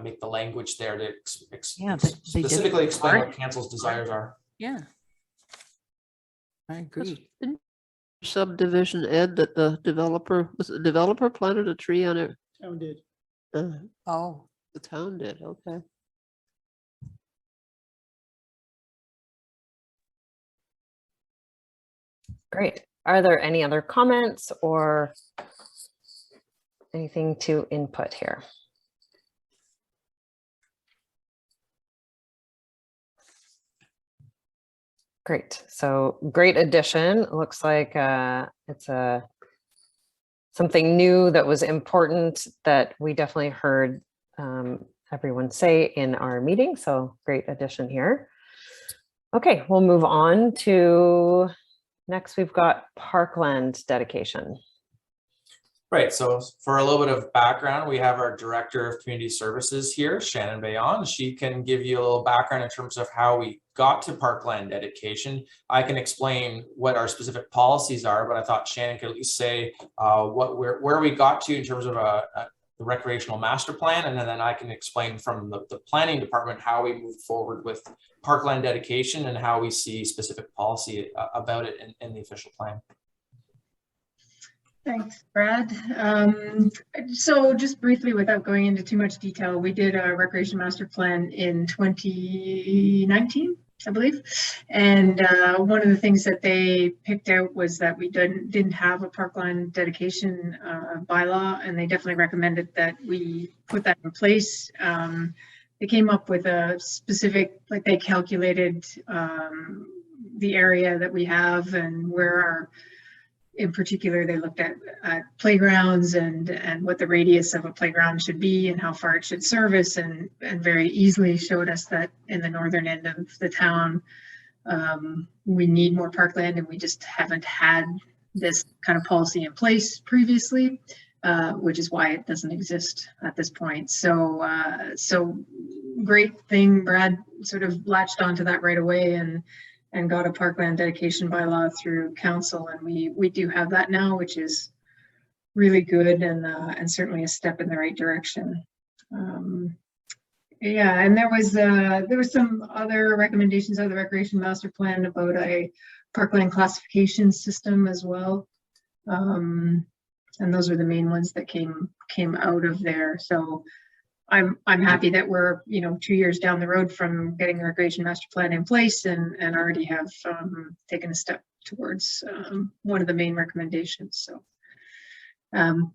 make the language there to specifically explain what council's desires are. Yeah. I agree. Subdivision, Ed, that the developer planted a tree on it. Town did. Oh, The town did, okay. Great. Are there any other comments or anything to input here? Great. So great addition. Looks like it's something new that was important that we definitely heard everyone say in our meeting. So great addition here. Okay, we'll move on to, next we've got Parkland Dedication. Right, so for a little bit of background, we have our Director of Community Services here, Shannon Bayon. She can give you a little background in terms of how we got to Parkland Dedication. I can explain what our specific policies are, but I thought Shannon could at least say where we got to in terms of the recreational master plan, and then I can explain from the planning department how we move forward with Parkland Dedication and how we see specific policy about it in the official plan. Thanks, Brad. So just briefly, without going into too much detail, we did a recreation master plan in 2019, I believe. And one of the things that they picked out was that we didn't have a parkland dedication bylaw, and they definitely recommended that we put that in place. They came up with a specific, like they calculated the area that we have and where our, in particular, they looked at playgrounds and what the radius of a playground should be and how far it should service, and very easily showed us that in the northern end of the town, we need more parkland, and we just haven't had this kind of policy in place previously, which is why it doesn't exist at this point. So, so great thing, Brad sort of latched onto that right away and got a parkland dedication bylaw through council, and we do have that now, which is really good and certainly a step in the right direction. Yeah, and there was some other recommendations of the recreation master plan about a parkland classification system as well, and those are the main ones that came out of there. So I'm happy that we're 2 years down the road from getting the recreation master plan in place and already have taken a step towards one of the main recommendations. So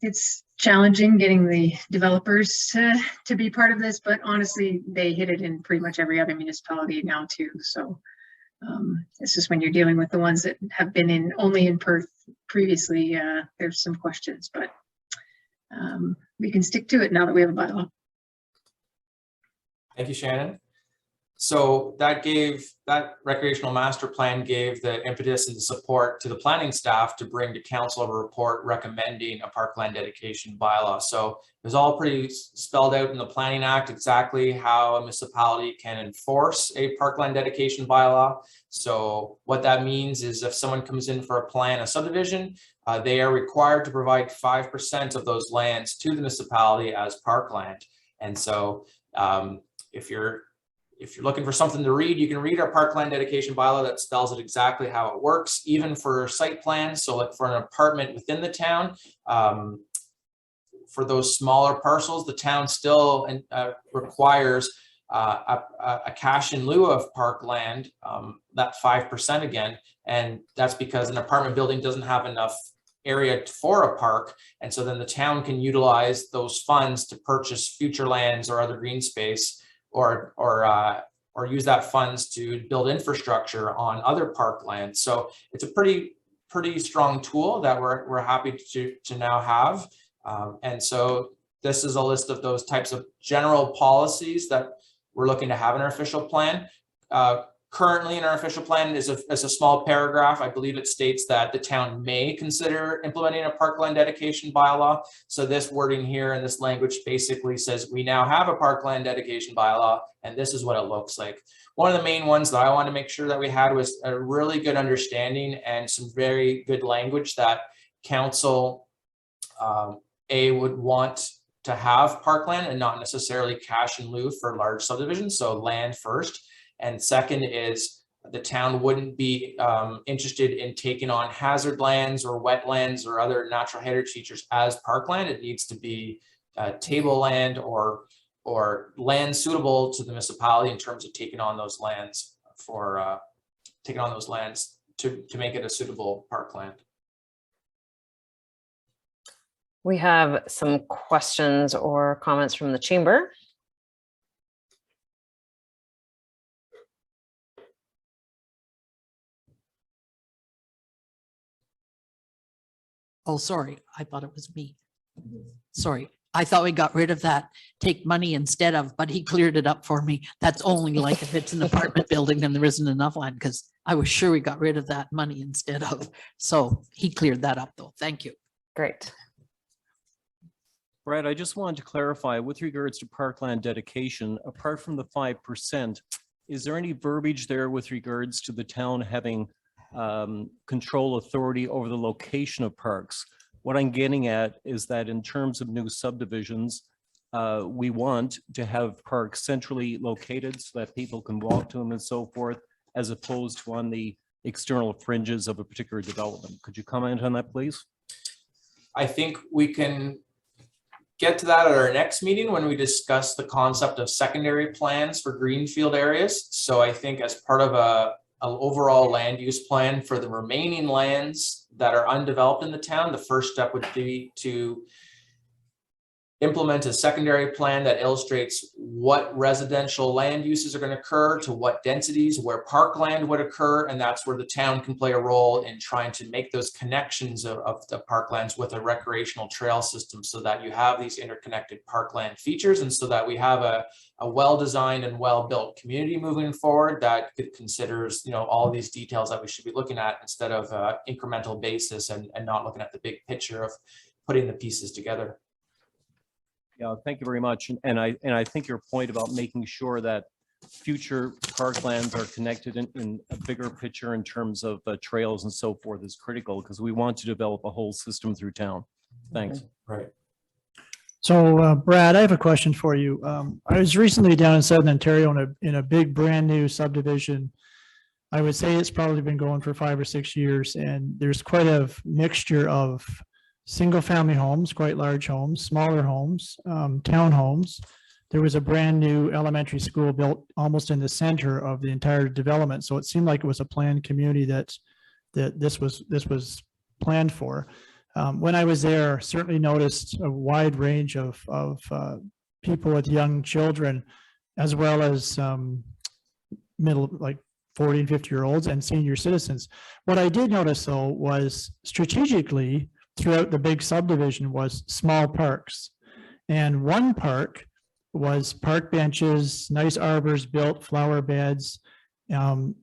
it's challenging getting the developers to be part of this, but honestly, they hit it in pretty much every other municipality now too. So it's just when you're dealing with the ones that have been only in Perth previously, there's some questions, but we can stick to it now that we have a bylaw. Thank you, Shannon. So that recreational master plan gave the impetus and the support to the planning staff to bring to council a report recommending a parkland dedication bylaw. So it was all pretty spelled out in the Planning Act exactly how a municipality can enforce a parkland dedication bylaw. So what that means is if someone comes in for a subdivision, they are required to provide 5% of those lands to the municipality as parkland. And so if you're looking for something to read, you can read our parkland dedication bylaw that spells it exactly how it works, even for site plans. So like for an apartment within the town, for those smaller parcels, the town still requires a cash in lieu of parkland, that 5% again. And that's because an apartment building doesn't have enough area for a park. And so then the town can utilize those funds to purchase future lands or other green space, or use that funds to build infrastructure on other parklands. So it's a pretty strong tool that we're happy to now have. And so this is a list of those types of general policies that we're looking to have in our official plan. Currently in our official plan is a small paragraph. I believe it states that the town may consider implementing a parkland dedication bylaw. So this wording here in this language basically says we now have a parkland dedication bylaw and this is what it looks like. One of the main ones that I want to make sure that we had was a really good understanding and some very good language that council would want to have parkland and not necessarily cash in lieu for large subdivisions. So land first. And second is the town wouldn't be interested in taking on hazard lands or wetlands or other natural heritage features as parkland. It needs to be tableland or land suitable to the municipality in terms of taking on those lands to make it a suitable parkland. We have some questions or comments from the chamber. Oh, sorry. I thought it was me. Sorry. I thought we got rid of that, take money instead of, but he cleared it up for me. That's only like if it's an apartment building and there isn't enough land, because I was sure we got rid of that money instead of. So he cleared that up though. Thank you. Great. Brad, I just wanted to clarify with regards to Parkland dedication, apart from the 5%, is there any verbiage there with regards to the town having control authority over the location of parks? What I'm getting at is that in terms of new subdivisions, we want to have parks centrally located so that people can walk to them and so forth, as opposed to on the external fringes of a particular development. Could you comment on that, please? I think we can get to that at our next meeting when we discuss the concept of secondary plans for greenfield areas. So I think as part of an overall land use plan for the remaining lands that are undeveloped in the town, the first step would be to implement a secondary plan that illustrates what residential land uses are going to occur, to what densities, where parkland would occur, and that's where the town can play a role in trying to make those connections of the parklands with a recreational trail system, so that you have these interconnected parkland features, and so that we have a well-designed and well-built community moving forward that considers, you know, all these details that we should be looking at instead of incremental basis and not looking at the big picture of putting the pieces together. Yeah, thank you very much. And I think your point about making sure that future parklands are connected in a bigger picture in terms of trails and so forth is critical, because we want to develop a whole system through town. Thanks. Right. So Brad, I have a question for you. I was recently down in Southern Ontario in a big brand new subdivision. I would say it's probably been going for 5 or 6 years, and there's quite a mixture of single family homes, quite large homes, smaller homes, townhomes. There was a brand new elementary school built almost in the center of the entire development. So it seemed like it was a planned community that this was planned for. When I was there, certainly noticed a wide range of people with young children, as well as like 40 and 50-year-olds and senior citizens. What I did notice though was strategically throughout the big subdivision was small parks. And one park was park benches, nice arbors built, flower beds. And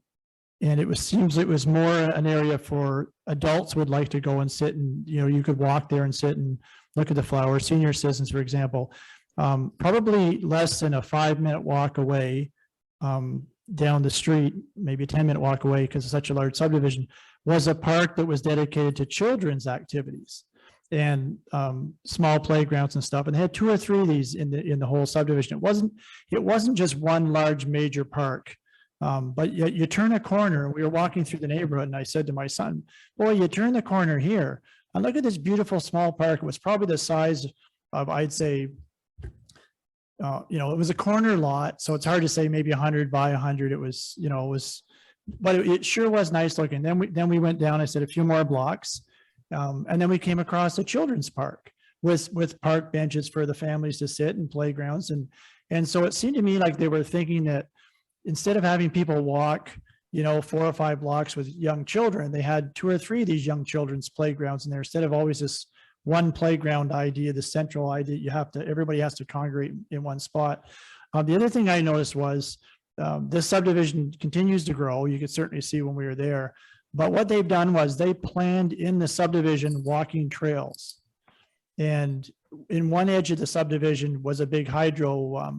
seems it was more an area for adults would like to go and sit and, you know, you could walk there and sit and look at the flowers. Senior citizens, for example, probably less than a 5-minute walk away down the street, maybe a 10-minute walk away because it's such a large subdivision, was a park that was dedicated to children's activities and small playgrounds and stuff. And they had 2 or 3 of these in the whole subdivision. It wasn't just one large major park, but you turn a corner. We were walking through the neighborhood, and I said to my son, "Boy, you turn the corner here, and look at this beautiful small park." It was probably the size of, I'd say, you know, it was a corner lot, so it's hard to say maybe 100 by 100. It was, you know, but it sure was nice looking. Then we went down, I said, a few more blocks. And then we came across a children's park with park benches for the families to sit and playgrounds. And so it seemed to me like they were thinking that instead of having people walk, you know, 4 or 5 blocks with young children, they had 2 or 3 of these young children's playgrounds in there instead of always this one playground idea, the central idea. Everybody has to congregate in one spot. The other thing I noticed was, this subdivision continues to grow. You could certainly see when we were there, but what they've done was they planned in the subdivision walking trails, and in one edge of the subdivision was a big hydro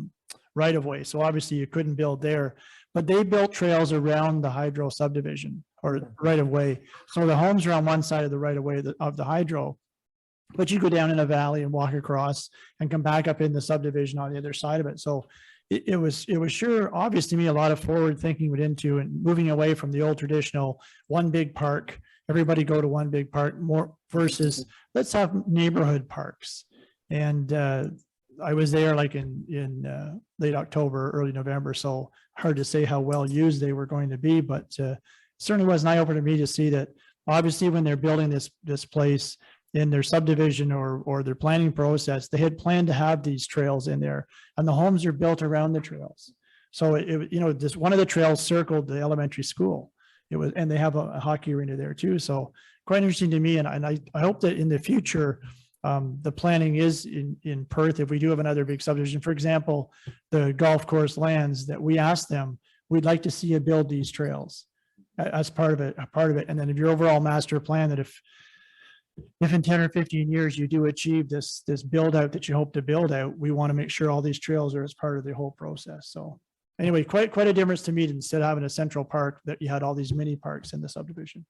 right of way. So obviously you couldn't build there, but they built trails around the hydro subdivision or right of way. So the homes are on one side of the right of way of the hydro, but you go down in a valley and walk across and come back up in the subdivision on the other side of it. So it was sure obvious to me a lot of forward thinking went into and moving away from the old traditional one big park, everybody go to one big park, more versus let's have neighborhood parks. And I was there like in late October, early November, so hard to say how well used they were going to be, but certainly was an eye-opener to me to see that obviously when they're building this place in their subdivision or their planning process, they had planned to have these trails in there, and the homes are built around the trails. So you know, this one of the trails circled the elementary school. And they have a hockey arena there too. So quite interesting to me. And I hope that in the future, The planning is in Perth. If we do have another big subdivision, for example, the golf course lands that we asked them, we'd like to see you build these trails as part of it, And then if your overall master plan, that if in 10 or 15 years you do achieve this build out that you hope to build out, we want to make sure all these trails are as part of the whole process. So anyway, quite a difference to me instead of having a central park that you had all these mini parks in the subdivision.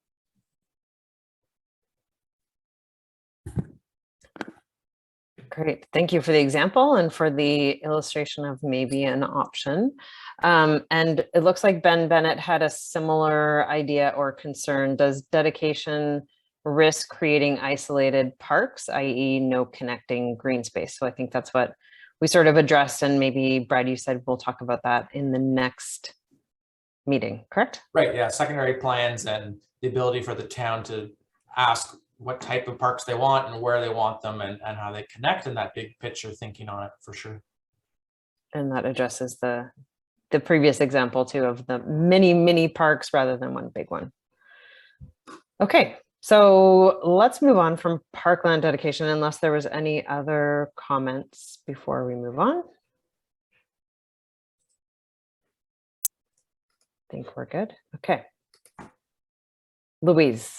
Great. Thank you for the example and for the illustration of maybe an option. And it looks like Ben Bennett had a similar idea or concern. Does dedication risk creating isolated parks, i.e. no connecting green space? So I think that's what we sort of addressed, and maybe Brad, you said we'll talk about that in the next meeting, correct? Right, yeah, secondary plans and the ability for the town to ask what type of parks they want and where they want them, and how they connect in that big picture thinking on it, for sure. And that addresses the previous example too of the mini parks rather than one big one. Okay, so let's move on from Parkland dedication, unless there was any other comments before we move on. I think we're good. Okay. Louise.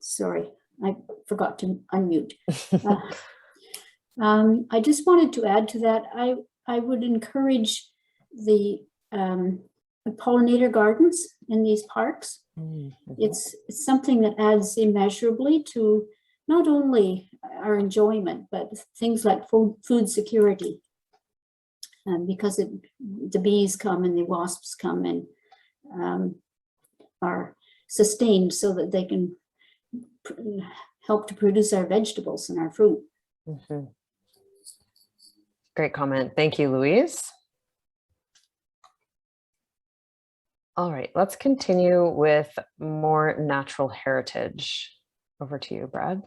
Sorry, I forgot to unmute. I just wanted to add to that. I would encourage the Pollinator Gardens in these parks. It's something that adds immeasurably to not only our enjoyment, but things like food security. Because the bees come and the wasps come and are sustained so that they can help to produce our vegetables and our fruit. Mm-hmm. Great comment. Thank you, Louise. All right, let's continue with more natural heritage. Over to you, Brad.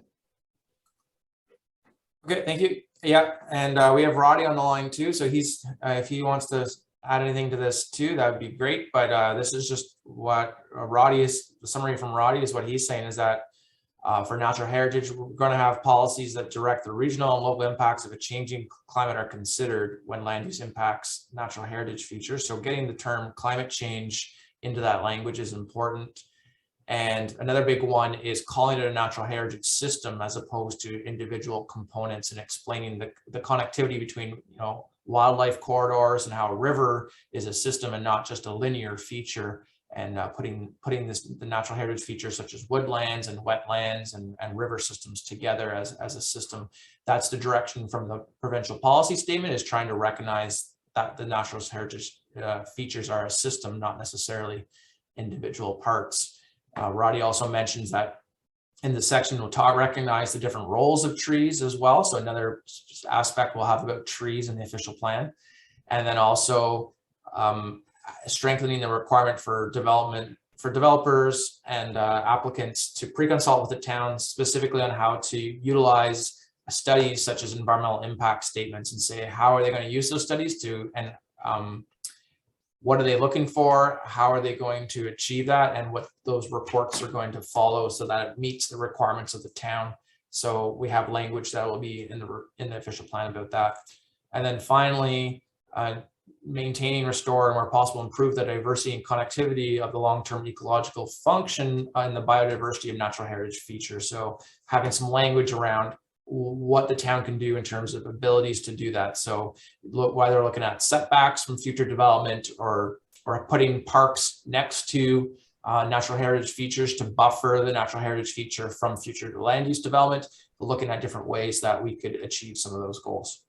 Okay, thank you. Yeah, and we have Roddy on the line too. So he's, if he wants to add anything to this too, that would be great. But this is just what Roddy is, the summary from Roddy is what he's saying is that for natural heritage, we're going to have policies that direct the regional and local impacts of a changing climate are considered when land use impacts natural heritage features. So getting the term climate change into that language is important. And another big one is calling it a natural heritage system as opposed to individual components, and explaining the connectivity between, wildlife corridors and how a river is a system and not just a linear feature, and putting the natural heritage features such as woodlands and wetlands and river systems together as a system. That's the direction from the provincial policy statement, is trying to recognize that the natural heritage features are a system, not necessarily individual parts. Roddy also mentions that in the section we'll recognize the different roles of trees as well. So another aspect we'll have about trees in the official plan. And then also strengthening the requirement for developers and applicants to pre-consult with the town specifically on how to utilize studies such as environmental impact statements, and say how are they going to use those studies to, and what are they looking for, how are they going to achieve that, and what those reports are going to follow so that it meets the requirements of the town. So we have language that will be in the official plan about that. And then finally, maintaining, restore, and where possible improve the diversity and connectivity of the long-term ecological function and the biodiversity of natural heritage features. So having some language around what the town can do in terms of abilities to do that. So whether looking at setbacks from future development or putting parks next to natural heritage features to buffer the natural heritage feature from future land use development, looking at different ways that we could achieve some of those goals.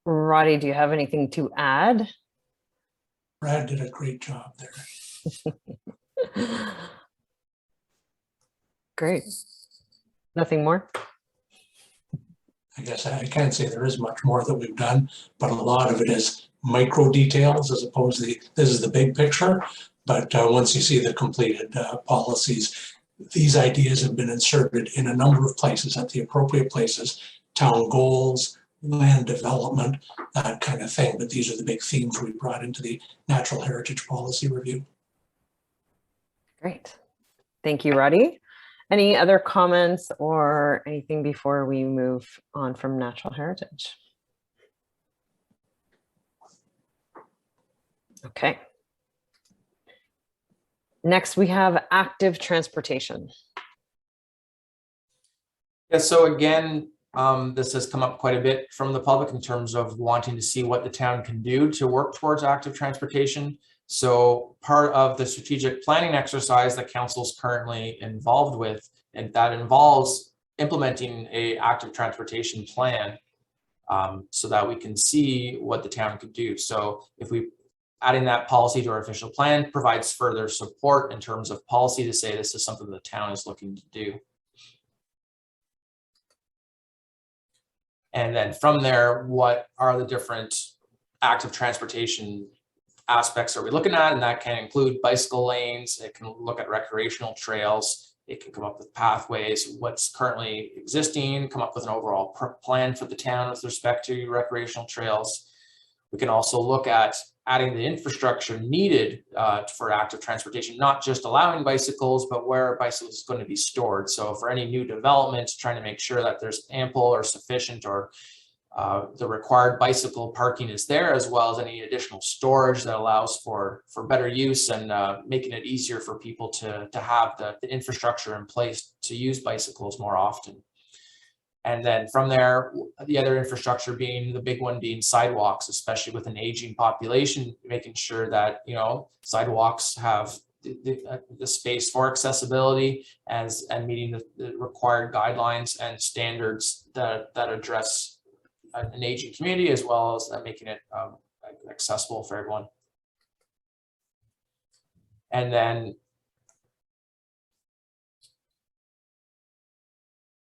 Roddy, do you have anything to add? Brad did a great job there. Great. Nothing more? I guess I can't say there is much more that we've done, but a lot of it is micro details as opposed to this is the big picture. But once you see the completed policies, these ideas have been inserted in a number of places at the appropriate places, town goals, land development, that kind of thing. But these are the big themes we brought into the natural heritage policy review. Great. Thank you, Roddy. Any other comments or anything before we move on from natural heritage? Okay. Next, we have active transportation. Yeah, so again, this has come up quite a bit from the public in terms of wanting to see what the town can do to work towards active transportation. So part of the strategic planning exercise that council's currently involved with, and that involves implementing a active transportation plan, so that we can see what the town could do. So if we adding that policy to our official plan provides further support in terms of policy to say this is something the town is looking to do. And then from there, what are the different active transportation aspects are we looking at? And that can include bicycle lanes. It can look at recreational trails. It can come up with pathways, what's currently existing, come up with an overall plan for the town with respect to recreational trails. We can also look at adding the infrastructure needed for active transportation, not just allowing bicycles, but where bicycles is going to be stored. So for any new development, trying to make sure that there's ample or sufficient or the required bicycle parking is there, as well as any additional storage that allows for better use and making it easier for people to have the infrastructure in place to use bicycles more often. And then from there, the other infrastructure being the big one being sidewalks, especially with an aging population, making sure that, you know, sidewalks have the space for accessibility and meeting the required guidelines and standards that address an aging community, as well as making it accessible for everyone. And then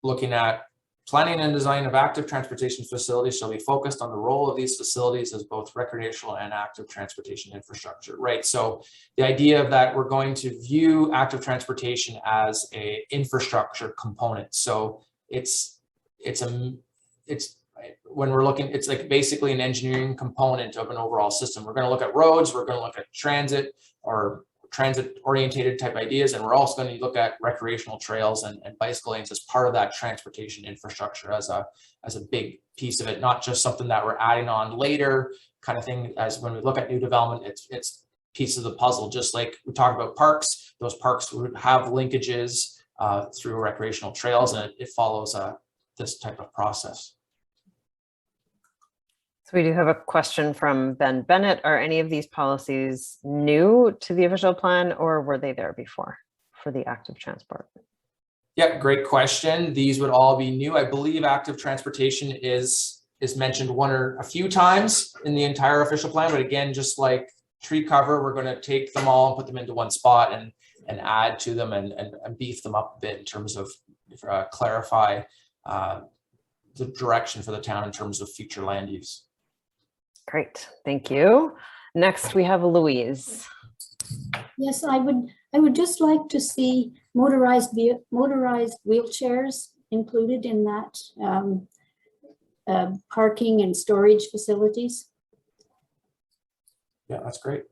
looking at planning and design of active transportation facilities shall be focused on the role of these facilities as both recreational and active transportation infrastructure, right? So the idea of that, we're going to view active transportation as a infrastructure component. So it's when we're looking, it's like basically an engineering component of an overall system. We're going to look at roads, we're going to look at transit or transit orientated type ideas, and we're also going to look at recreational trails and bicycle lanes as part of that transportation infrastructure as a big piece of it, not just something that we're adding on later kind of thing. As when we look at new development, it's piece of the puzzle. Just like we talk about parks, those parks would have linkages through recreational trails, and it follows this type of process. So we do have a question from Ben Bennett. Are any of these policies new to the official plan, or were they there before for the active transport? Yeah, great question. These would all be new. I believe active transportation is mentioned one or a few times in the entire official plan, but again, just like tree cover, we're going to take them all and put them into one spot and add to them and beef them up a bit in terms of clarify the direction for the town in terms of future land use. Great, thank you. Next, we have Louise. Yes, I would just like to see motorized wheelchairs included in that parking and storage facilities. Yeah, that's great.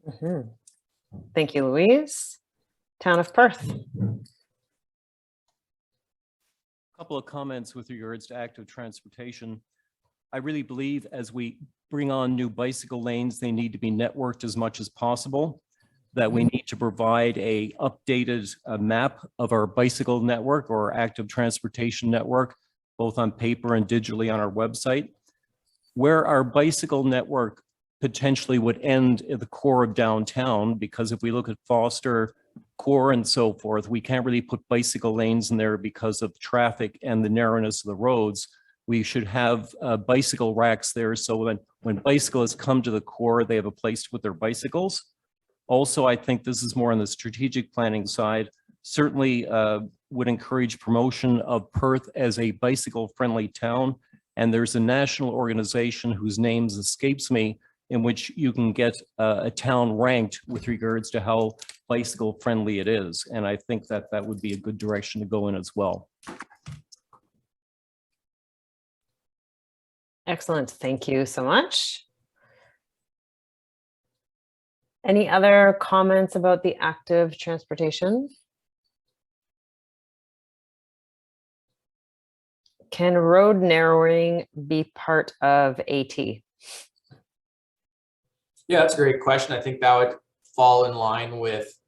Mm-hmm. Thank you, Louise. Town of Perth. A couple of comments with regards to active transportation. I really believe as we bring on new bicycle lanes, they need to be networked as much as possible, that we need to provide a updated map of our bicycle network or active transportation network, both on paper and digitally on our website. Where our bicycle network potentially would end at the core of downtown, because if we look at Foster, Core and so forth, we can't really put bicycle lanes in there because of traffic and the narrowness of the roads. We should have bicycle racks there, so when bicyclists come to the core, they have a place to put their bicycles. Also, I think this is more on the strategic planning side, certainly would encourage promotion of Perth as a bicycle-friendly town. And there's a national organization whose name escapes me, in which you can get a town ranked with regards to how bicycle-friendly it is. And I think that that would be a good direction to go in as well. Excellent. Thank you so much. Any other comments about the active transportation? Can road narrowing be part of AT? Yeah, that's a great question. I think that would fall in line with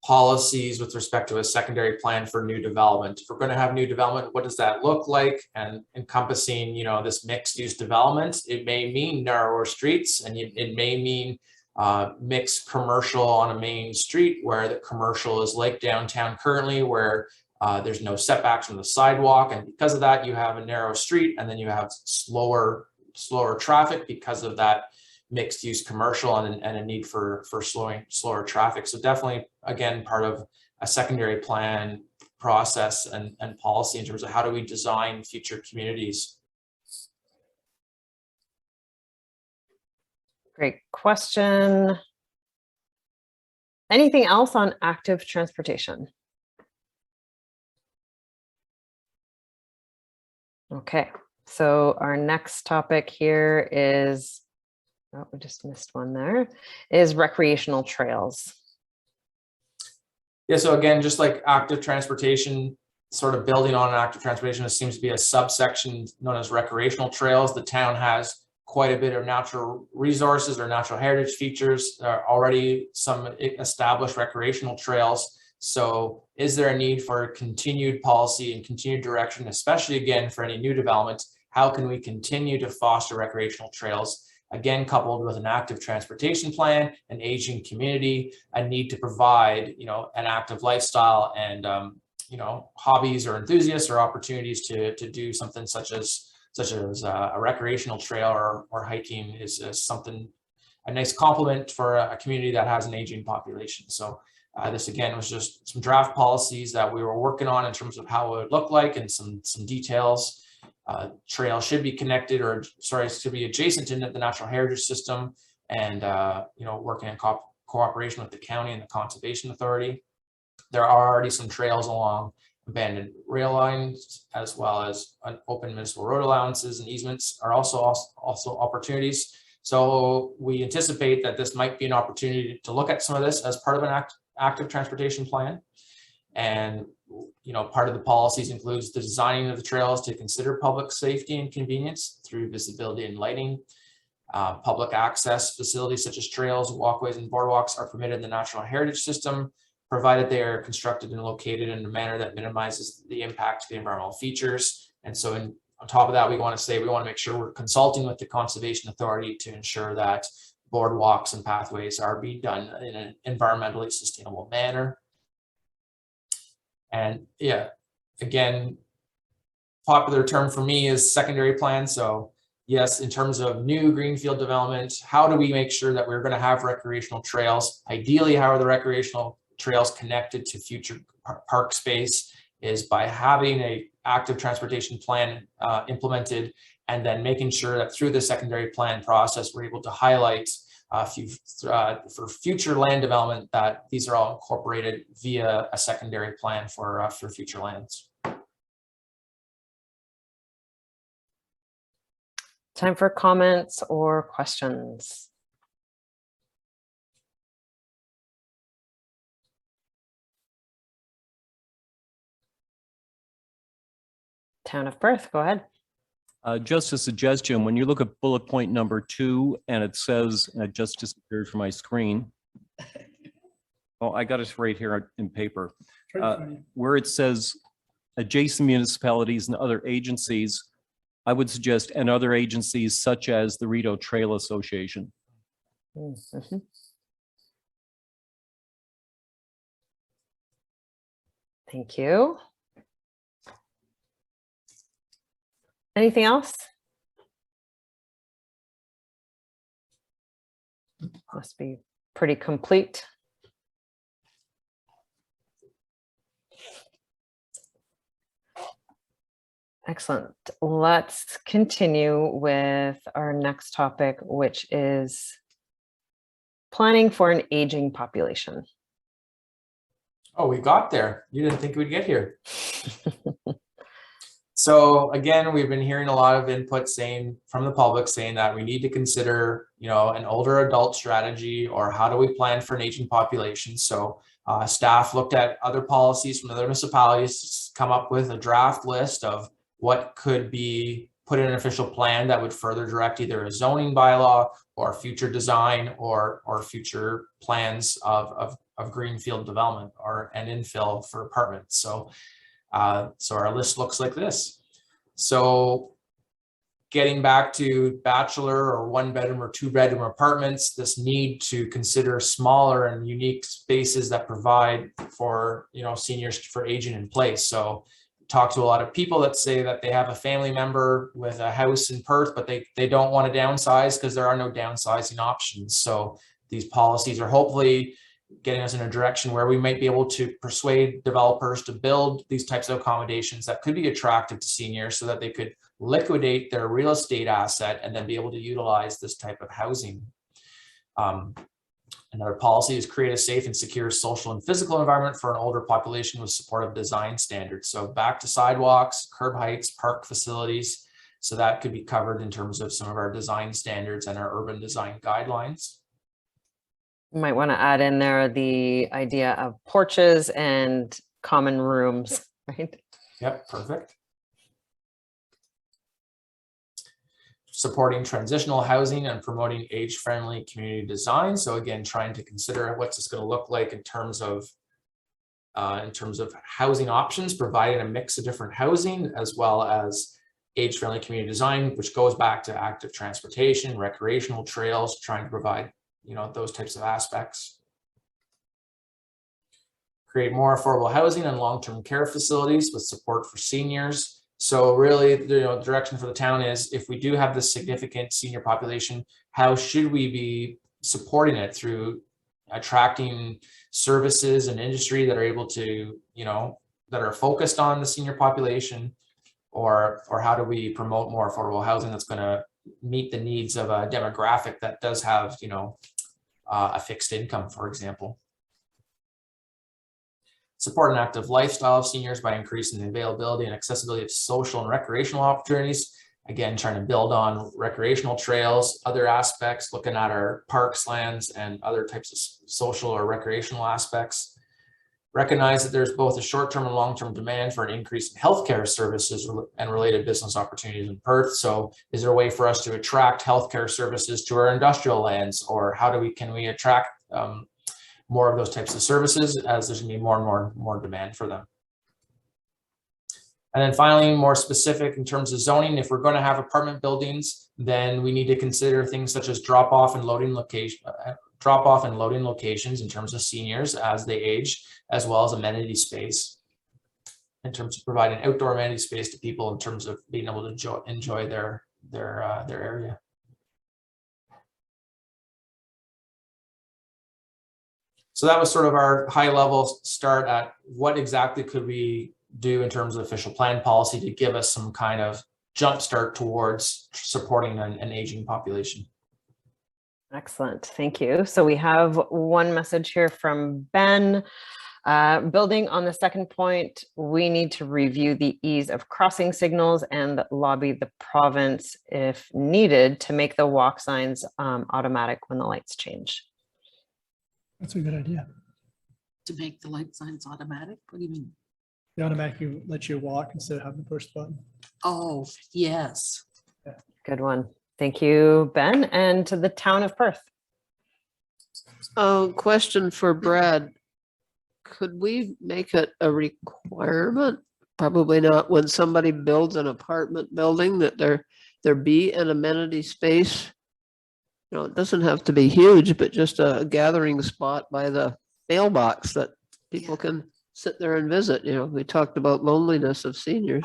policies with respect to a secondary plan for new development. If we're going to have new development, what does that look like? And encompassing, this mixed use development, it may mean narrower streets, and it may mean mixed commercial on a main street where the commercial is like downtown currently, where there's no setbacks from the sidewalk. And because of that, you have a narrow street, and then you have slower traffic because of that mixed use commercial and a need for slower traffic. So definitely, again, part of a secondary plan process and policy in terms of how do we design future communities. Great question. Anything else on active transportation? Okay, so our next topic here is, oh, we just missed one there, is recreational trails. Yeah, so again, just like active transportation, sort of building on active transportation, there seems to be a subsection known as recreational trails. The town has quite a bit of natural resources or natural heritage features. There are already some established recreational trails. So is there a need for continued policy and continued direction, especially again for any new development? How can we continue to foster recreational trails? Again, coupled with an active transportation plan, an aging community, a need to provide, an active lifestyle and, hobbies or enthusiasts or opportunities to do something such as a recreational trail or hiking is a nice complement for a community that has an aging population. So this again was just some draft policies that we were working on in terms of how it would look like and some details. Trail should be connected should be adjacent to the natural heritage system, and working in cooperation with the county and the conservation authority. There are already some trails along abandoned rail lines, as well as open municipal road allowances and easements are also opportunities. So we anticipate that this might be an opportunity to look at some of this as part of an active transportation plan. And part of the policies includes the designing of the trails to consider public safety and convenience through visibility and lighting. Public access facilities such as trails, walkways, and boardwalks are permitted in the natural heritage system, provided they are constructed and located in a manner that minimizes the impact to the environmental features. And so on top of that, we want to make sure we're consulting with the conservation authority to ensure that boardwalks and pathways are being done in an environmentally sustainable manner. And yeah, again, popular term for me is secondary plan. So yes, in terms of new greenfield development, how do we make sure that we're going to have recreational trails? Ideally, how are the recreational trails connected to future park space is by having an active transportation plan implemented, and then making sure that through the secondary plan process, we're able to highlight for future land development that these are all incorporated via a secondary plan for future lands. Time for comments or questions. Town of Perth, go ahead. Just a suggestion, when you look at bullet point number 2 and it says, and it just disappeared from my screen. Oh, I got it right here in paper. Where it says adjacent municipalities and other agencies, I would suggest and other agencies such as the Rideau Trail Association. Mm-hmm. Thank you. Anything else? Must be pretty complete. Excellent. Let's continue with our next topic, which is planning for an aging population. Oh, we got there. You didn't think we'd get here. So again, we've been hearing a lot of input from the public saying that we need to consider, an older adult strategy, or how do we plan for an aging population? So staff looked at other policies from other municipalities, come up with a draft list of what could be put in an official plan that would further direct either a zoning bylaw or future design or future plans of greenfield development and infill for apartments. So our list looks like this. So getting back to bachelor or 1-bedroom or 2-bedroom apartments, this need to consider smaller and unique spaces that provide for, seniors for aging in place. So talk to a lot of people that say that they have a family member with a house in Perth, but they don't want to downsize because there are no downsizing options. So these policies are hopefully getting us in a direction where we might be able to persuade developers to build these types of accommodations that could be attractive to seniors so that they could liquidate their real estate asset and then be able to utilize this type of housing. Another policy is create a safe and secure social and physical environment for an older population with supportive design standards. So back to sidewalks, curb heights, park facilities. So that could be covered in terms of some of our design standards and our urban design guidelines. You might want to add in there the idea of porches and common rooms, right? Yep, perfect. Supporting transitional housing and promoting age-friendly community design. So again, trying to consider what's this going to look like in terms of housing options, providing a mix of different housing, as well as age-friendly community design, which goes back to active transportation, recreational trails, trying to provide, those types of aspects. Create more affordable housing and long-term care facilities with support for seniors. So really, the direction for the town is, if we do have this significant senior population, how should we be supporting it through attracting services and industry that are able to, that are focused on the senior population, or how do we promote more affordable housing that's going to meet the needs of a demographic that does have, a fixed income, for example. Support an active lifestyle of seniors by increasing the availability and accessibility of social and recreational opportunities. Again, trying to build on recreational trails, other aspects, looking at our parks, lands, and other types of social or recreational aspects. Recognize that there's both a short-term and long-term demand for an increase in healthcare services and related business opportunities in Perth. So is there a way for us to attract healthcare services to our industrial lands, or can we attract more of those types of services, as there's gonna be more and more demand for them. And then finally, more specific in terms of zoning, if we're going to have apartment buildings, then we need to consider things such as drop off and loading locations in terms of seniors as they age, as well as amenity space in terms of providing outdoor amenity space to people in terms of being able to enjoy their area. So that was sort of our high level start at what exactly could we do in terms of official plan policy to give us some kind of jump start towards supporting an aging population. Excellent, thank you. So we have one message here from Ben. Building on the second point, we need to review the ease of crossing signals and lobby the province if needed to make the walk signs automatic when the lights change. That's a good idea. To make the light signs automatic? What do you mean? They automatically let you walk instead of having to push the button. Oh, yes. Good one. Thank you, Ben. And to the town of Perth. Question for Brad. Could we make it a requirement? Probably not. When somebody builds an apartment building, that there be an amenity space. It doesn't have to be huge, but just a gathering spot by the mailbox that people can sit there and visit. We talked about loneliness of seniors.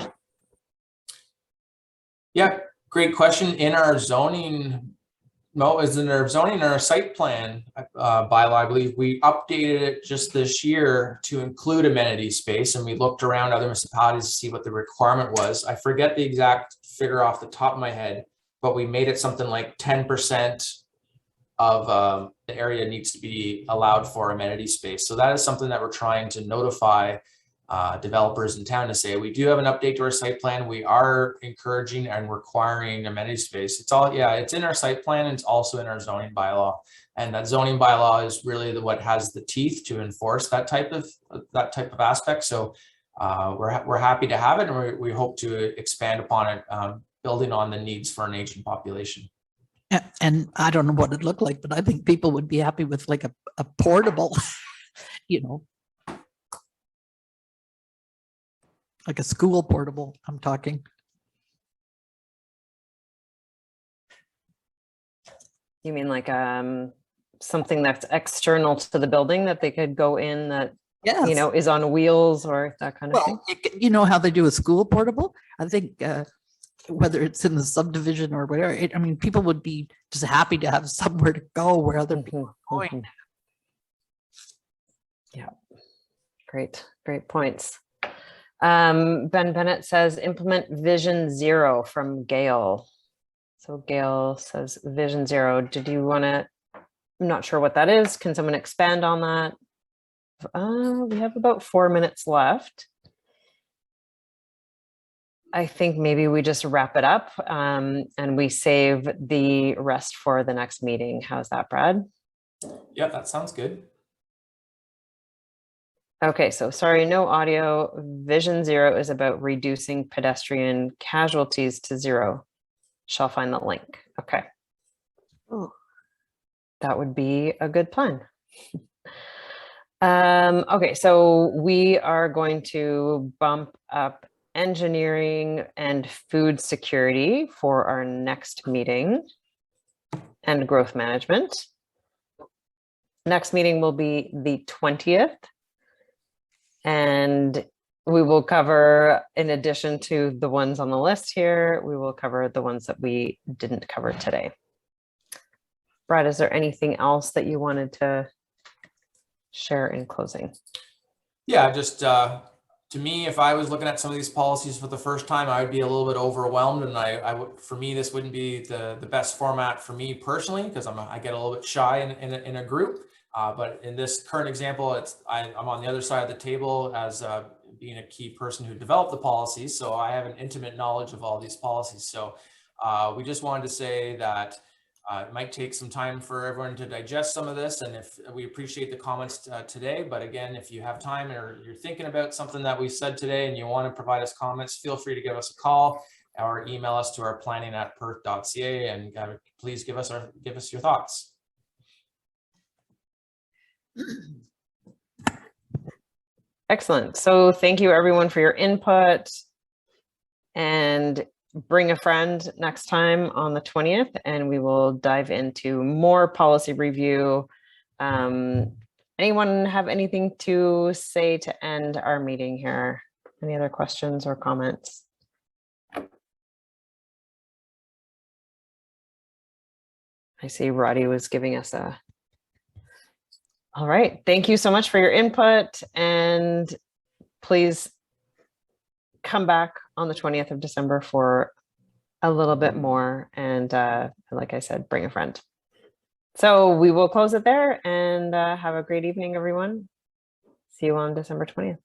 Yeah, great question. In our zoning, our site plan bylaw, I believe we updated it just this year to include amenity space, and we looked around other municipalities to see what the requirement was. I forget the exact figure off the top of my head, but we made it something like 10% of the area needs to be allowed for amenity space. So that is something that we're trying to notify developers in town to say, we do have an update to our site plan. We are encouraging and requiring amenity space. It's all, yeah, it's in our site plan and it's also in our zoning bylaw. And that zoning bylaw is really what has the teeth to enforce that type of aspect. So we're happy to have it, and we hope to expand upon it, building on the needs for an aging population. And I don't know what it looked like, but I think people would be happy with like a portable, you know, like a school portable, I'm talking. You mean like something that's external to the building that they could go in that, Yes. you know, is on wheels or that kind of thing? Well, you know how they do a school portable? I think whether it's in the subdivision or whatever, I mean, people would be just happy to have somewhere to go where other people are going. Yeah, great points. Ben Bennett says implement Vision Zero from Gail. So Gail says Vision Zero. Did you want to, I'm not sure what that is. Can someone expand on that? We have about 4 minutes left. I think maybe we just wrap it up and we save the rest for the next meeting. How's that, Brad? Yeah, that sounds good. Okay, so sorry, no audio. Vision Zero is about reducing pedestrian casualties to zero. Shall find the link. Okay. Oh. That would be a good plan. Okay, so we are going to bump up engineering and food security for our next meeting, and growth management. Next meeting will be the 20th. And we will cover, in addition to the ones on the list here, we will cover the ones that we didn't cover today. Brad, is there anything else that you wanted to share in closing? Yeah, just to me, if I was looking at some of these policies for the first time, I would be a little bit overwhelmed, and I would, for me, this wouldn't be the best format for me personally, because I get a little bit shy in a group. But in this current example, I'm on the other side of the table as being a key person who developed the policies, so I have an intimate knowledge of all these policies. So we just wanted to say that it might take some time for everyone to digest some of this, and if we appreciate the comments today. But again, if you have time or you're thinking about something that we said today and you want to provide us comments, feel free to give us a call or email us to our planning@perth.ca, and please give us your thoughts. Excellent. So thank you everyone for your input, and bring a friend next time on the 20th, and we will dive into more policy review. Anyone have anything to say to end our meeting here? Any other questions or comments? I see Roddy was giving us a... All right, thank you so much for your input, and please come back on the 20th of December for a little bit more, and like I said, bring a friend. So we will close it there, and have a great evening, everyone. See you on December 20th.